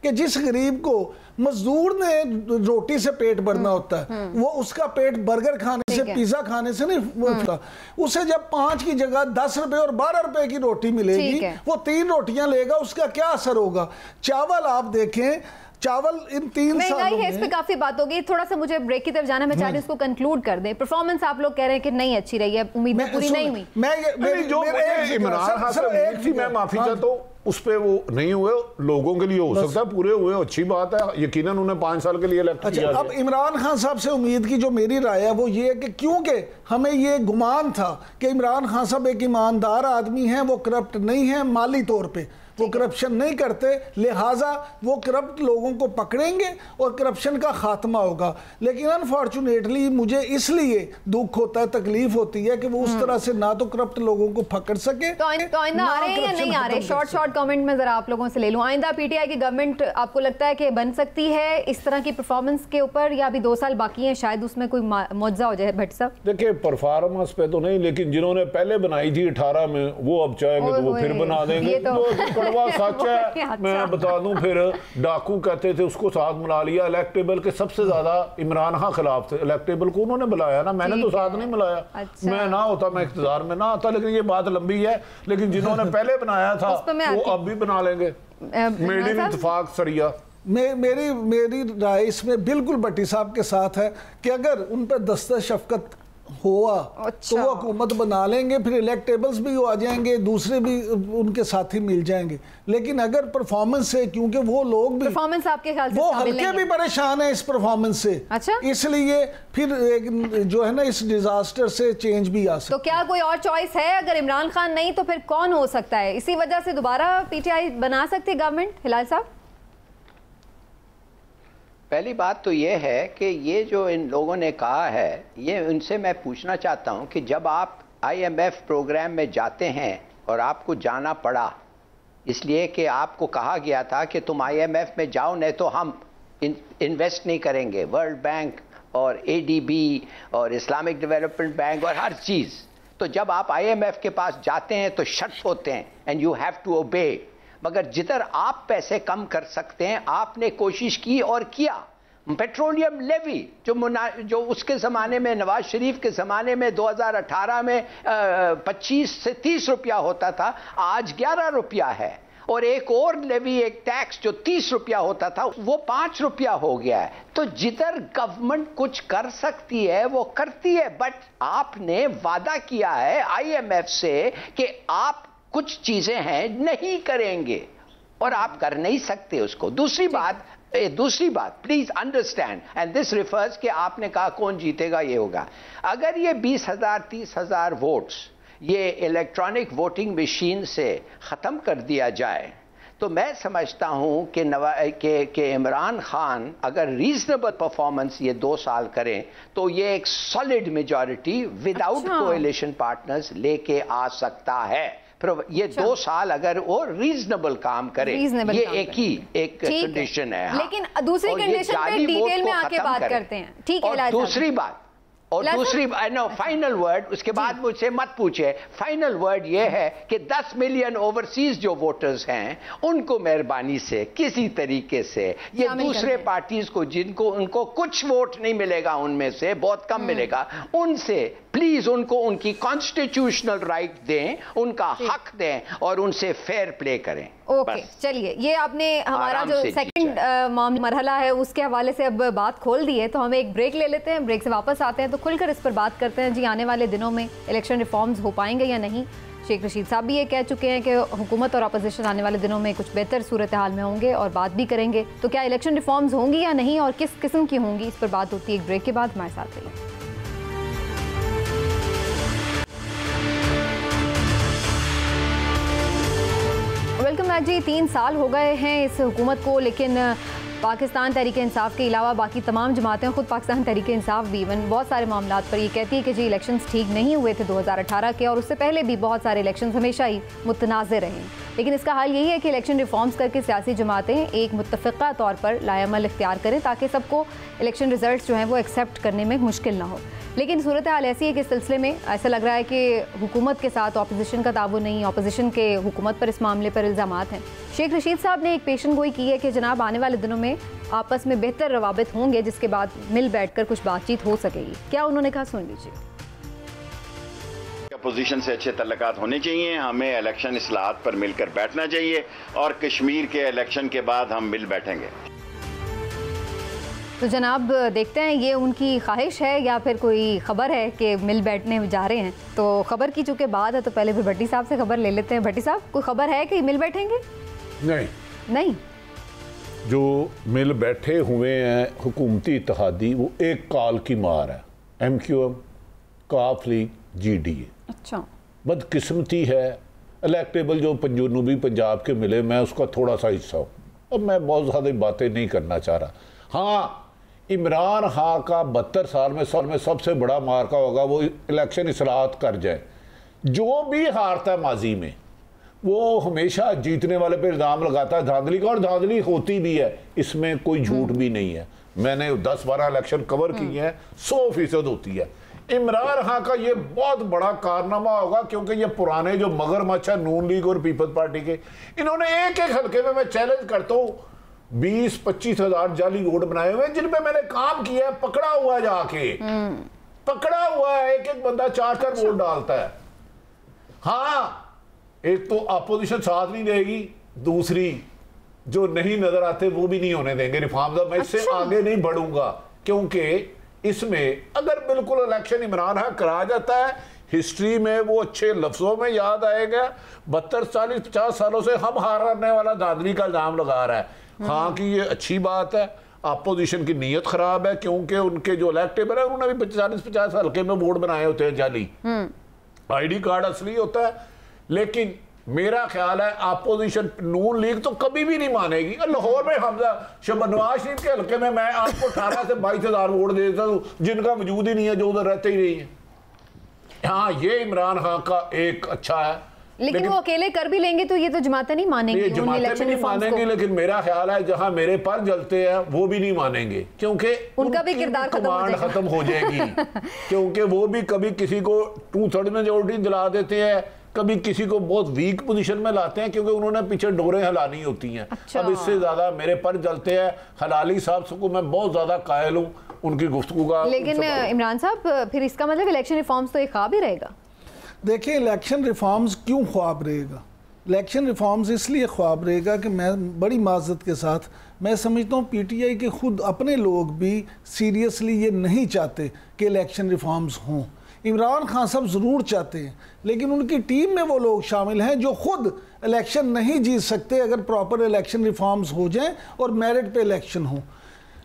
कि जिस गरीब को मजदूर ने रोटी से पेट भरना होता है, वो उसका पेट बर्गर खाने से, पिज्जा खाने से नहीं होता। उसे जब 5 की जगह 10 रुपए और 12 रुपए की रोटी मिलेगी, वो 3 रोटियां लेगा, उसका क्या असर होगा। चावल आप देखें, चावल इन 3 सालों में,
इस पे काफी बात होगी। थोड़ा सा मुझे ब्रेक की तरफ जाना, मैं चाह रही हूं इसको कंक्लूड कर दें। परफॉर्मेंस आप लोग कह रहे हैं कि नहीं अच्छी रही है, उम्मीदें पूरी नहीं हुई।
इमरान खान साहब एक थी, मैं माफी चाहता हूं, उस पे वो नहीं हुए, लोगों के लिए हो सकता है पूरे हुए, अच्छी बात है, यकीनन उन्हें 5 साल के लिए इलेक्ट किया।
अब इमरान खान साहब से उम्मीद की जो मेरी राय है वो ये है कि क्योंकि हमें ये गुमान था कि इमरान खान साहब एक ईमानदार आदमी हैं, वो करप्ट नहीं है, माली तौर पे वो करप्शन नहीं करते, लिहाजा वो करप्ट लोगों को पकड़ेंगे और करप्शन का खात्मा होगा। लेकिन अनफॉर्चुनेटली मुझे इसलिए दुख होता है, तकलीफ होती है कि वो उस तरह से ना तो करप्ट लोगों को पकड़ सके।
तो आइंदा आ रहे हैं या नहीं आ रहे? शॉर्ट कमेंट में जरा आप लोगों से ले लूं। आइंदा पीटीआई की गवर्नमेंट आपको लगता है कि बन सकती है इस तरह की परफॉर्मेंस के ऊपर, या अभी 2 साल बाकी हैं, शायद उसमें कोई मुआवजा हो जाए? भट्ट साहब
देखिए, परफॉर्मेंस पे तो नहीं, लेकिन जिन्होंने पहले बनाई थी 18 में, वो अब चाहेंगे तो वो फिर बना देंगे। सच है। अच्छा। मैं बता दूं, फिर डाकू कहते थे, उसको साथ मिला लिया। इलेक्टेबल के सबसे ज्यादा इमरान खान खिलाफ थे, इलेक्टेबल को उन्होंने बुलाया ना, मैंने तो साथ नहीं मिलाया। अच्छा। मैं ना होता, मैं इख्तियार में ना आता। लेकिन ये बात लंबी है, लेकिन जिन्होंने पहले बनाया था वो अब भी बना लेंगे। मेड इन इत्तेफाक सरिया।
मेरी राय इसमें बिल्कुल भट्टी साहब के साथ है कि अगर उन पर दस्ते शफकत हुआ तो वो हुकूमत बना लेंगे, फिर इलेक्टेबल्स भी आ जाएंगे, दूसरे भी उनके साथी मिल जाएंगे। लेकिन अगर परफॉर्मेंस से, क्योंकि वो लोग भी
परफॉर्मेंस आपके ख्याल से
वो हल्के भी परेशान है इस परफॉर्मेंस से।
अच्छा,
इसलिए फिर जो है ना, इस डिजास्टर से चेंज भी आ सकता।
तो क्या कोई और चॉइस है? अगर इमरान खान नहीं तो फिर कौन हो सकता है? इसी वजह से दोबारा पीटीआई बना सकती है गवर्नमेंट, हिलाल साहब?
पहली बात तो ये है कि ये जो इन लोगों ने कहा है, ये उनसे मैं पूछना चाहता हूँ कि जब आप IMF प्रोग्राम में जाते हैं और आपको जाना पड़ा इसलिए कि आपको कहा गया था कि तुम IMF में जाओ, नहीं तो हम इन्वेस्ट नहीं करेंगे, वर्ल्ड बैंक और ADB और इस्लामिक डेवलपमेंट बैंक और हर चीज़। तो जब आप IMF के पास जाते हैं तो शर्त होते हैं, and you have to obey. मगर जिधर आप पैसे कम कर सकते हैं, आपने कोशिश की और किया। पेट्रोलियम लेवी जो उसके ज़माने में, नवाज शरीफ के ज़माने में 2018 में 25 से 30 रुपया होता था, आज 11 रुपया है। और एक और लेवी, एक टैक्स जो 30 रुपया होता था, वो 5 रुपया हो गया है। तो जिधर गवर्नमेंट कुछ कर सकती है वो करती है। बट आपने वादा किया है IMF से कि आप कुछ चीजें हैं नहीं करेंगे, और आप कर नहीं सकते उसको। दूसरी बात please understand, and this refers कि आपने कहा कौन जीतेगा, ये होगा। अगर ये 20,000 30,000 वोट्स ये इलेक्ट्रॉनिक वोटिंग मशीन से खत्म कर दिया जाए, तो मैं समझता हूं कि इमरान खान अगर रीजनेबल परफॉर्मेंस ये 2 साल करें तो ये एक solid majority without coalition partners लेके आ सकता है। ये 2 साल अगर वो रीजनेबल काम करे, ये एक कंडीशन है।
लेकिन दूसरी कंडीशन पे डिटेल में आके बात करते हैं, ठीक है?
और दूसरी फाइनल वर्ड उसके बाद मुझसे मत पूछे। फाइनल वर्ड ये है कि 10 मिलियन ओवरसीज जो वोटर्स हैं उनको मेहरबानी से किसी तरीके से ये दूसरे पार्टीज को, जिनको उनको कुछ वोट नहीं मिलेगा, उनमें से बहुत कम मिलेगा, उनसे प्लीज उनको उनकी कॉन्स्टिट्यूशनल राइट दें, उनका हक दें और उनसे फेयर प्ले करें।
ओके, चलिए, ये आपने हमारा जो सेकंड मरहला है उसके हवाले से अब बात खोल दी है, तो हम एक ब्रेक ले लेते हैं। ब्रेक से वापस आते हैं तो खुलकर इस पर बात करते हैं। जी, आने वाले दिनों में इलेक्शन रिफॉर्म्स हो पाएंगे या नहीं? शेख रशीद साहब भी ये कह चुके हैं कि हुकूमत और अपोजिशन आने वाले दिनों में कुछ बेहतर सूरत हाल में होंगे और बात भी करेंगे। तो क्या इलेक्शन रिफॉर्म्स होंगी या नहीं और किस किस्म की होंगी, इस पर बात होती है एक ब्रेक के बाद। हमारे साथ रहिए। वेलकम बैक जी। 3 साल हो गए हैं इस हुकूमत को, लेकिन पाकिस्तान तहरीक इंसाफ के अलावा बाकी तमाम जमातें, खुद पाकिस्तान तहरीक इंसाफ भी इवन बहुत सारे मामलात पर ये कहती है कि जी इलेक्शंस ठीक नहीं हुए थे 2018 के, और उससे पहले भी बहुत सारे इलेक्शंस हमेशा ही मुतनाज़िर रहे। लेकिन इसका हाल यही है कि इलेक्शन रिफॉर्म्स करके सियासी जमातें एक मुत्तफ़िक़ा तौर पर लाएअमल इख्तियार करें ताकि सबको इलेक्शन रिजल्ट जो हैं वो एक्सेप्ट करने में मुश्किल ना हो। लेकिन सूरत हाल ऐसी है कि इस सिलसिले में ऐसा लग रहा है कि हुकूमत के साथ अपोजिशन का ताबुन नहीं, अपोजिशन के हुकूमत पर इस मामले पर इल्ज़ामात हैं। शेख रशीद साहब ने एक पेशन गोई की है कि जनाब आने वाले दिनों में आपस में बेहतर रवाबित होंगे जिसके बाद मिल बैठ कर कुछ बातचीत हो सकेगी। क्या उन्होंने कहा, सुन लीजिए।
अपोजिशन से अच्छे तल्लुकात होने चाहिए, हमें इलेक्शन इस्लाहात पर मिलकर बैठना चाहिए और कश्मीर के इलेक्शन के बाद हम मिल बैठेंगे।
तो जनाब देखते हैं ये उनकी ख्वाहिश है या फिर कोई ख़बर है कि मिल बैठने जा रहे हैं। तो ख़बर की चूँकि बात है तो पहले फिर भट्टी साहब से खबर ले लेते हैं। भट्टी साहब, कोई ख़बर है कि मिल बैठेंगे? नहीं,
जो मिल बैठे हुए हैं हुकूमती इत्तेहादी वो एक काल की मार है, MQM, काफ लीग, GDA।
अच्छा,
बदकिस्मती है। इलेक्टेबल जो जनूबी पंजाब के मिले, मैं उसका थोड़ा सा हिस्सा हूँ। अब मैं बहुत ज़्यादा बातें नहीं करना चाह रहा। हाँ, इमरान खान का 72 साल में सबसे बड़ा मार्का होगा वो इलेक्शन इस्लाहात कर जाए। जो भी हारता है माजी में वो हमेशा जीतने वाले पे इल्ज़ाम लगाता है धांधली का, और धांधली होती भी है, इसमें कोई झूठ भी नहीं है। मैंने 10-12 इलेक्शन कवर किए हैं, 100% होती है। इमरान खान का ये बहुत बड़ा कारनामा होगा क्योंकि ये पुराने जो मगरमच्छ है नून लीग और पीपल्स पार्टी के, इन्होंने एक एक हल्के में, मैं चैलेंज करता हूँ, 20-25 हज़ार जाली वोट बनाए हुए जिनपे मैंने काम किया है, पकड़ा हुआ जाके पकड़ा हुआ है। एक एक बंदा 4-4 वोट डालता है। हाँ, एक तो अपोजिशन साथ नहीं देगी, दूसरी जो नहीं नजर आते वो भी नहीं होने देंगे रिफॉर्म्स। मैं इससे आगे नहीं बढ़ूंगा क्योंकि इसमें अगर बिल्कुल इलेक्शन इमरान खान करा जाता है, हिस्ट्री में वो अच्छे लफ्जों में याद आएगा। 72-40-50 सालों से हम हारने वाला धांधली का इल्जाम लगा रहा है। हाँ कि ये अच्छी बात है, अपोजिशन की नीयत खराब है क्योंकि उनके जो इलेक्टेबल है उन्होंने भी 40-50 हल्के में वोट बनाए होते हैं जाली। ID कार्ड असली होता है। लेकिन मेरा ख्याल है अपोजिशन नून लीग तो कभी भी नहीं मानेगी। लाहौर में हमजा नवाज शरीफ के हल्के में मैं आपको 18 से 22 हज़ार वोट दे देता हूँ जिनका वजूद ही नहीं है, जो उधर रहते ही नहीं है। हाँ, ये इमरान खान का एक अच्छा है।
लेकिन वो अकेले कर भी लेंगे तो ये तो जमातें नहीं मानेंगी,
जमातें भी नहीं मानेंगे। लेकिन मेरा ख्याल है जहां मेरे पर जलते हैं वो भी नहीं मानेंगे क्योंकि
उनका भी किरदार
खत्म हो जाएगी। क्योंकि वो भी कभी किसी को 2/3 मेजॉरिटी दिला देते हैं, कभी किसी को बहुत वीक पोजीशन में लाते हैं क्योंकि उन्होंने पीछे डोरें हिलानी होती हैं।
अच्छा।
अब इससे ज्यादा मेरे पर जलते हैं। हलाली साहब को मैं बहुत ज्यादा कायल हूँ उनकी गुफ्तगू का।
लेकिन इमरान साहब, फिर इसका मतलब इलेक्शन रिफॉर्म्स तो एक ख्वाब ही रहेगा।
देखिए, इलेक्शन रिफॉर्म्स क्यों ख्वाब रहेगा? इलेक्शन रिफॉर्म्स इसलिए ख्वाब रहेगा कि मैं बड़ी माजरत के साथ मैं समझता हूँ PTI के खुद अपने लोग भी सीरियसली ये नहीं चाहते कि इलेक्शन रिफॉर्म्स हों। इमरान खान साहब ज़रूर चाहते हैं लेकिन उनकी टीम में वो लोग शामिल हैं जो खुद इलेक्शन नहीं जीत सकते अगर प्रॉपर इलेक्शन रिफॉर्म्स हो जाएं और मेरिट पे इलेक्शन हो।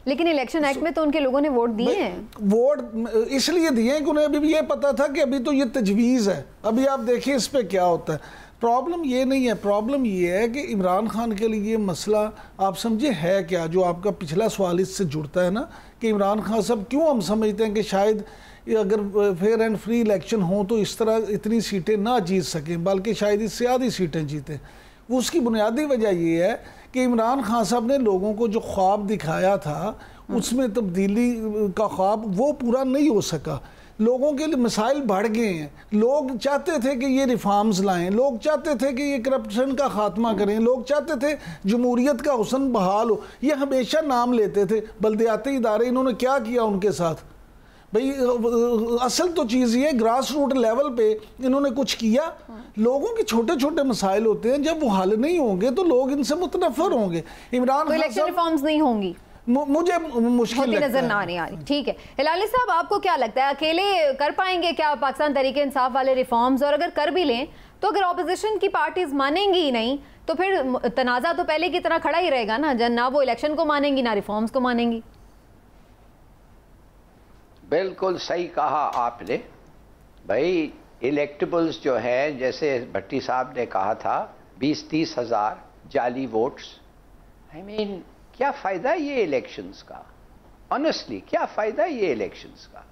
लेकिन इलेक्शन एक्ट में तो उनके लोगों ने वोट दिए हैं।
वोट इसलिए दिए हैं कि उन्हें अभी भी ये पता था कि अभी तो ये तजवीज़ है, अभी आप देखिए इस पर क्या होता है। प्रॉब्लम ये नहीं है, प्रॉब्लम ये है कि इमरान खान के लिए ये मसला आप समझे है क्या, जो आपका पिछला सवाल इससे जुड़ता है ना कि इमरान खान साहब क्यों हम समझते हैं कि शायद अगर फेयर एंड फ्री इलेक्शन हो तो इस तरह इतनी सीटें ना जीत सकें बल्कि शायद इससे आधी सीटें जीतें। वो उसकी बुनियादी वजह ये है कि इमरान खान साहब ने लोगों को जो ख्वाब दिखाया था उसमें तब्दीली का ख्वाब वो पूरा नहीं हो सका। लोगों के लिए मसाइल बढ़ गए हैं। लोग चाहते थे कि ये रिफॉर्म्स लाएं, लोग चाहते थे कि ये करप्शन का खात्मा करें, लोग चाहते थे जमहूरियत का हुस्न बहाल हो। ये हमेशा नाम लेते थे बल्दियाती इदारे, इन्होंने क्या किया उनके साथ? भाई असल तो चीज़ ये ग्रास रूट लेवल पे इन्होंने कुछ किया। लोगों के छोटे छोटे मसाइल होते हैं, जब वो हल नहीं होंगे तो लोग इनसे मुतनफर होंगे। इमरान खान
इलेक्शन रिफॉर्म्स नहीं होंगी,
मुझे मुश्किल
नजर ना नहीं आ रही। ठीक है, हिलाली साहब, आपको क्या लगता है अकेले कर पाएंगे क्या पाकिस्तान तहरीक इंसाफ वाले रिफॉर्म्स? और अगर कर भी लें तो अगर ऑपोजिशन की पार्टीज मानेंगी ही नहीं तो फिर तनाज़ा तो पहले की तरह खड़ा ही रहेगा ना, ना वो इलेक्शन को मानेंगी ना रिफॉर्म्स को मानेंगी।
बिल्कुल सही कहा आपने भाई। इलेक्टेबल्स जो है, जैसे भट्टी साहब ने कहा था 20-30 हज़ार जाली वोट्स, आई मीन क्या फ़ायदा ये इलेक्शंस का? ऑनेस्टली क्या फ़ायदा ये इलेक्शंस का?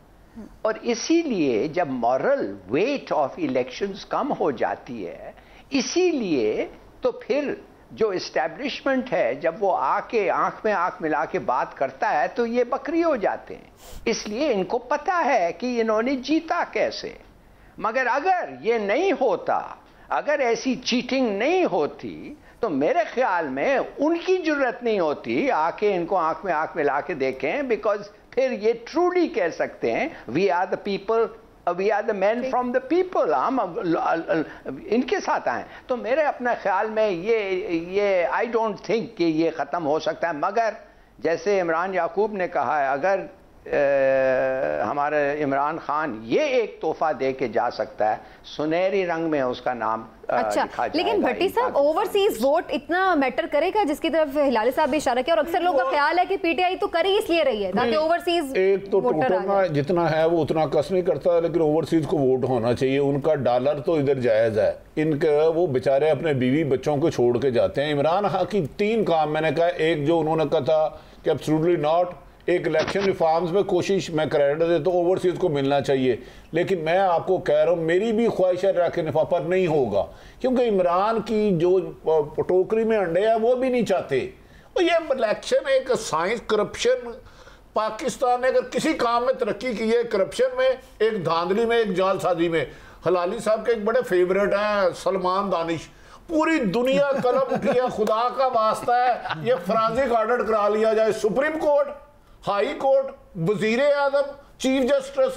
और इसीलिए जब मॉरल वेट ऑफ इलेक्शंस कम हो जाती है, इसीलिए तो फिर जो इस्टेब्लिशमेंट है जब वो आके आंख में आंख मिला के बात करता है तो ये बकरी हो जाते हैं। इसलिए इनको पता है कि इन्होंने जीता कैसे। मगर अगर ये नहीं होता, अगर ऐसी चीटिंग नहीं होती, तो मेरे ख्याल में उनकी जरूरत नहीं होती आके इनको आंख में आंख मिला के देखें, बिकॉज फिर ये ट्रूली कह सकते हैं we are the people, we are the man from the people, हम इनके साथ आए। तो मेरे अपने ख्याल में ये आई डोंट थिंक कि ये ख़त्म हो सकता है। मगर जैसे इमरान याकूब ने कहा है, अगर हमारे इमरान खान ये एक तोहफा दे के जा सकता है, सुनहरी रंग में उसका नाम
अच्छा, लेकिन भट्टी साहब ओवरसीज वोट इतना मैटर करेगा जिसकी तरफ हिलाली साहब भी इशारा किया, और अक्सर लोगों का ख्याल है कि पीटीआई तो कर ही इसलिए रही है ताकि ओवरसीज
एक तो टोटल ना जितना है वो उतना कस नहीं करता, लेकिन ओवरसीज को वोट होना चाहिए। उनका डॉलर तो इधर जायज है, इनके वो बेचारे अपने बीवी बच्चों को छोड़ के जाते हैं। इमरान खान की 3 काम मैंने कहा, एक जो उन्होंने कहा था कि एब्सोल्युटली नॉट, एक इलेक्शन रिफॉर्म्स में कोशिश मैं क्रेडिट दे तो ओवरसीज को मिलना चाहिए। लेकिन मैं आपको कह रहा हूँ मेरी भी ख्वाहिश है रखे निफा पर नहीं होगा, क्योंकि इमरान की जो टोकरी में अंडे हैं वो भी नहीं चाहते। और ये इलेक्शन एक साइंस, करप्शन, पाकिस्तान ने अगर किसी काम में तरक्की की है, करप्शन में, एक धांधली में, एक जालसाजी में। हलाली साहब के एक बड़े फेवरेट हैं सलमान दानिश, पूरी दुनिया कलम उठी है, खुदा का वास्ता है ये फॉरेंसिक ऑडिट करा लिया जाए, सुप्रीम कोर्ट, हाई कोर्ट, वजीर आजम, चीफ जस्टिस,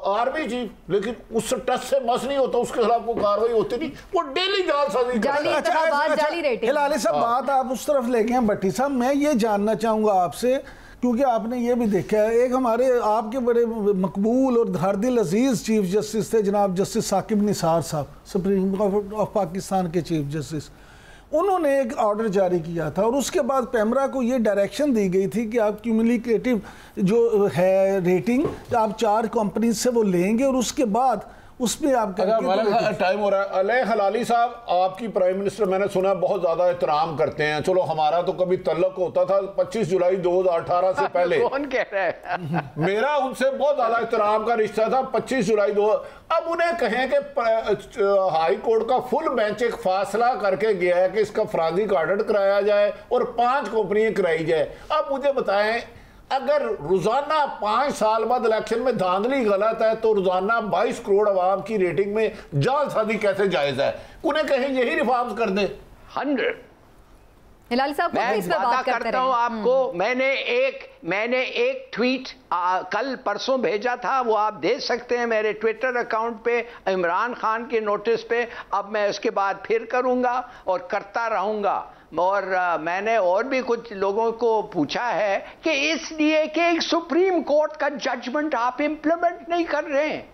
आर्मी चीफ, लेकिन उस टच से मस नहीं होता, उसके खिलाफ कोई कार्रवाई होती नहीं, वो डेली जालसाजी
जाली रेटिंग।
हिलाली साहब बात आप उस तरफ ले गए हैं। भट्टी साहब मैं ये जानना चाहूंगा आपसे, क्योंकि आपने ये भी देखा है, एक हमारे आपके बड़े मकबूल और धारदिल अजीज चीफ जस्टिस थे जनाब जस्टिस साकिब निसार साहब, सुप्रीम कोर्ट ऑफ पाकिस्तान के चीफ जस्टिस। उन्होंने एक ऑर्डर जारी किया था और उसके बाद पैमरा को ये डायरेक्शन दी गई थी कि आप क्यूमुलेटिव जो है रेटिंग आप 4 कंपनी से वो लेंगे और उसके बाद उसमें आप
टाइम हो रहा है। अलह हलाली साहब आपकी प्राइम मिनिस्टर मैंने सुना बहुत ज्यादा एहतराम करते हैं, चलो हमारा तो कभी तल्लक होता था 25 जुलाई 2018 से पहले।
कौन कह रहा है?
मेरा उनसे बहुत ज्यादा एहतराम का रिश्ता था 25 जुलाई 2। अब उन्हें कहें कि हाई कोर्ट का फुल बेंच एक फासला करके गया है कि इसका फॉरेंसिक ऑडिट कराया जाए और 5 कंपनियां कराई जाए। अब मुझे बताएं, अगर रोजाना 5 साल बाद इलेक्शन में धांधली गलत है तो रोजाना 22 करोड़ आवाम की रेटिंग में जालसाजी कैसे जायज है? उन्हें कहें यही रिफॉर्म्स कर दे।
100
हिलाली साहब
मैं इस बात करता हूं आपको, मैंने एक ट्वीट कल परसों भेजा था, वो आप देख सकते हैं मेरे ट्विटर अकाउंट पे, इमरान खान के नोटिस पे। अब मैं उसके बाद फिर करूंगा और करता रहूंगा। और मैंने और भी कुछ लोगों को पूछा है कि इसलिए कि एक सुप्रीम कोर्ट का जजमेंट आप इंप्लीमेंट नहीं कर रहे हैं,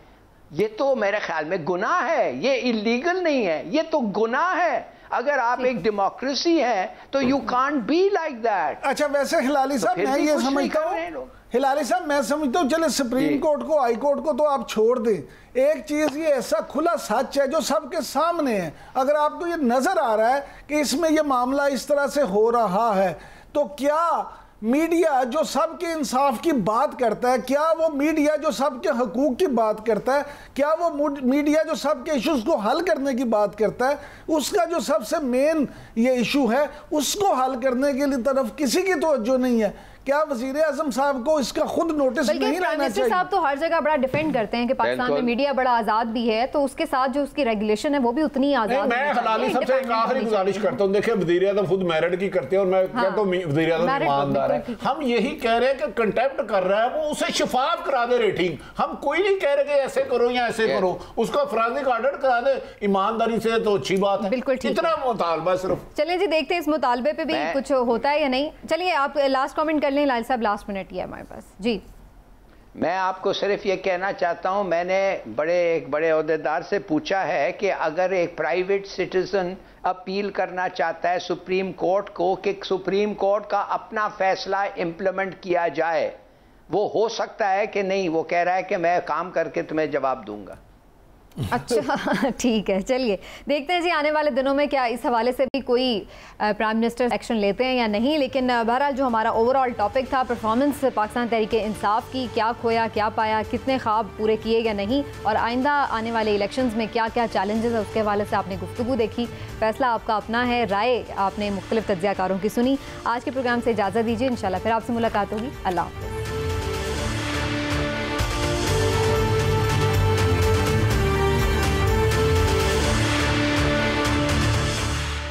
ये तो मेरे ख्याल में गुनाह है, ये इलीगल नहीं है, ये तो गुनाह है। अगर आप एक डेमोक्रेसी है तो you can't be like that.
अच्छा, वैसे हिलाली साहब मैं ये समझता हूँ, हिलाली साहब मैं समझता हूँ, चले सुप्रीम कोर्ट को, हाई कोर्ट को तो आप छोड़ दें, एक चीज ये ऐसा खुला सच है जो सबके सामने है। अगर आपको ये नजर आ रहा है कि इसमें ये मामला इस तरह से हो रहा है, तो क्या मीडिया जो सबके इंसाफ की बात करता है, क्या वो मीडिया जो सबके हकूक की बात करता है, क्या वो मीडिया जो सबके इश्यूज को हल करने की बात करता है, उसका जो सबसे मेन ये इशू है उसको हल करने के लिए तरफ किसी की तवज्जो नहीं है? क्या वजीर आजम साहब को इसका खुद नोटिस नहीं लेना चाहिए?
साहब तो हर जगह बड़ा डिफेंड करते हैं कि पाकिस्तान में मीडिया बड़ा आजाद भी है, तो उसके साथ जो उसकी रेगुलेशन है वो भी उतनी आजाद।
मैं हलाली सबसे एक आखिरी गुजारिश करता हूं, देखिए वजीर आजम खुद मेरिट की करते हैं और मैं कहता हूं वजीर आजम ईमानदार है। हम यही कह रहे हैं कि कंटेम्प्ट कर रहा है वो, उसे शफाफ करा दे रेटिंग। हम कोई नहीं कह रहे कि ऐसे करो या ऐसे करो, उसका फॉरेंसिक ऑडिट करा दे ईमानदारी से, तो अच्छी बात है।
बिल्कुल
इतना मुतालबा सिर्फ।
चलिए जी, देखते हैं इस मुतालबे पे भी कुछ होता है या नहीं। चलिए आप लास्ट कमेंट कर लें लाल साहब, लास्ट मिनट ही है हमारे पास जी।
मैं आपको सिर्फ ये कहना चाहता हूं, मैंने एक बड़े ओहदेदार से पूछा है कि अगर एक प्राइवेट सिटीजन अपील करना चाहता है सुप्रीम कोर्ट को कि सुप्रीम कोर्ट का अपना फैसला इंप्लीमेंट किया जाए, वो हो सकता है कि नहीं? वो कह रहा है कि मैं काम करके तुम्हें जवाब दूंगा।
अच्छा ठीक है, चलिए देखते हैं जी आने वाले दिनों में क्या इस हवाले से भी कोई प्राइम मिनिस्टर एक्शन लेते हैं या नहीं। लेकिन बहरहाल जो हमारा ओवरऑल टॉपिक था परफॉर्मेंस पाकिस्तान तहरीक-ए-इंसाफ की, क्या खोया क्या पाया, कितने ख्वाब पूरे किए या नहीं, और आइंदा आने वाले इलेक्शंस में क्या क्या चैलेंजेस है उसके हवाले से आपने गुफ्तगू देखी। फैसला आपका अपना है, राय आपने मुख्तलिफ तज्ज़ियाकारों की सुनी। आज के प्रोग्राम से इजाज़त दीजिए, इंशाल्लाह फिर आपसे मुलाकात होगी। अल्लाह हाफ़िज़।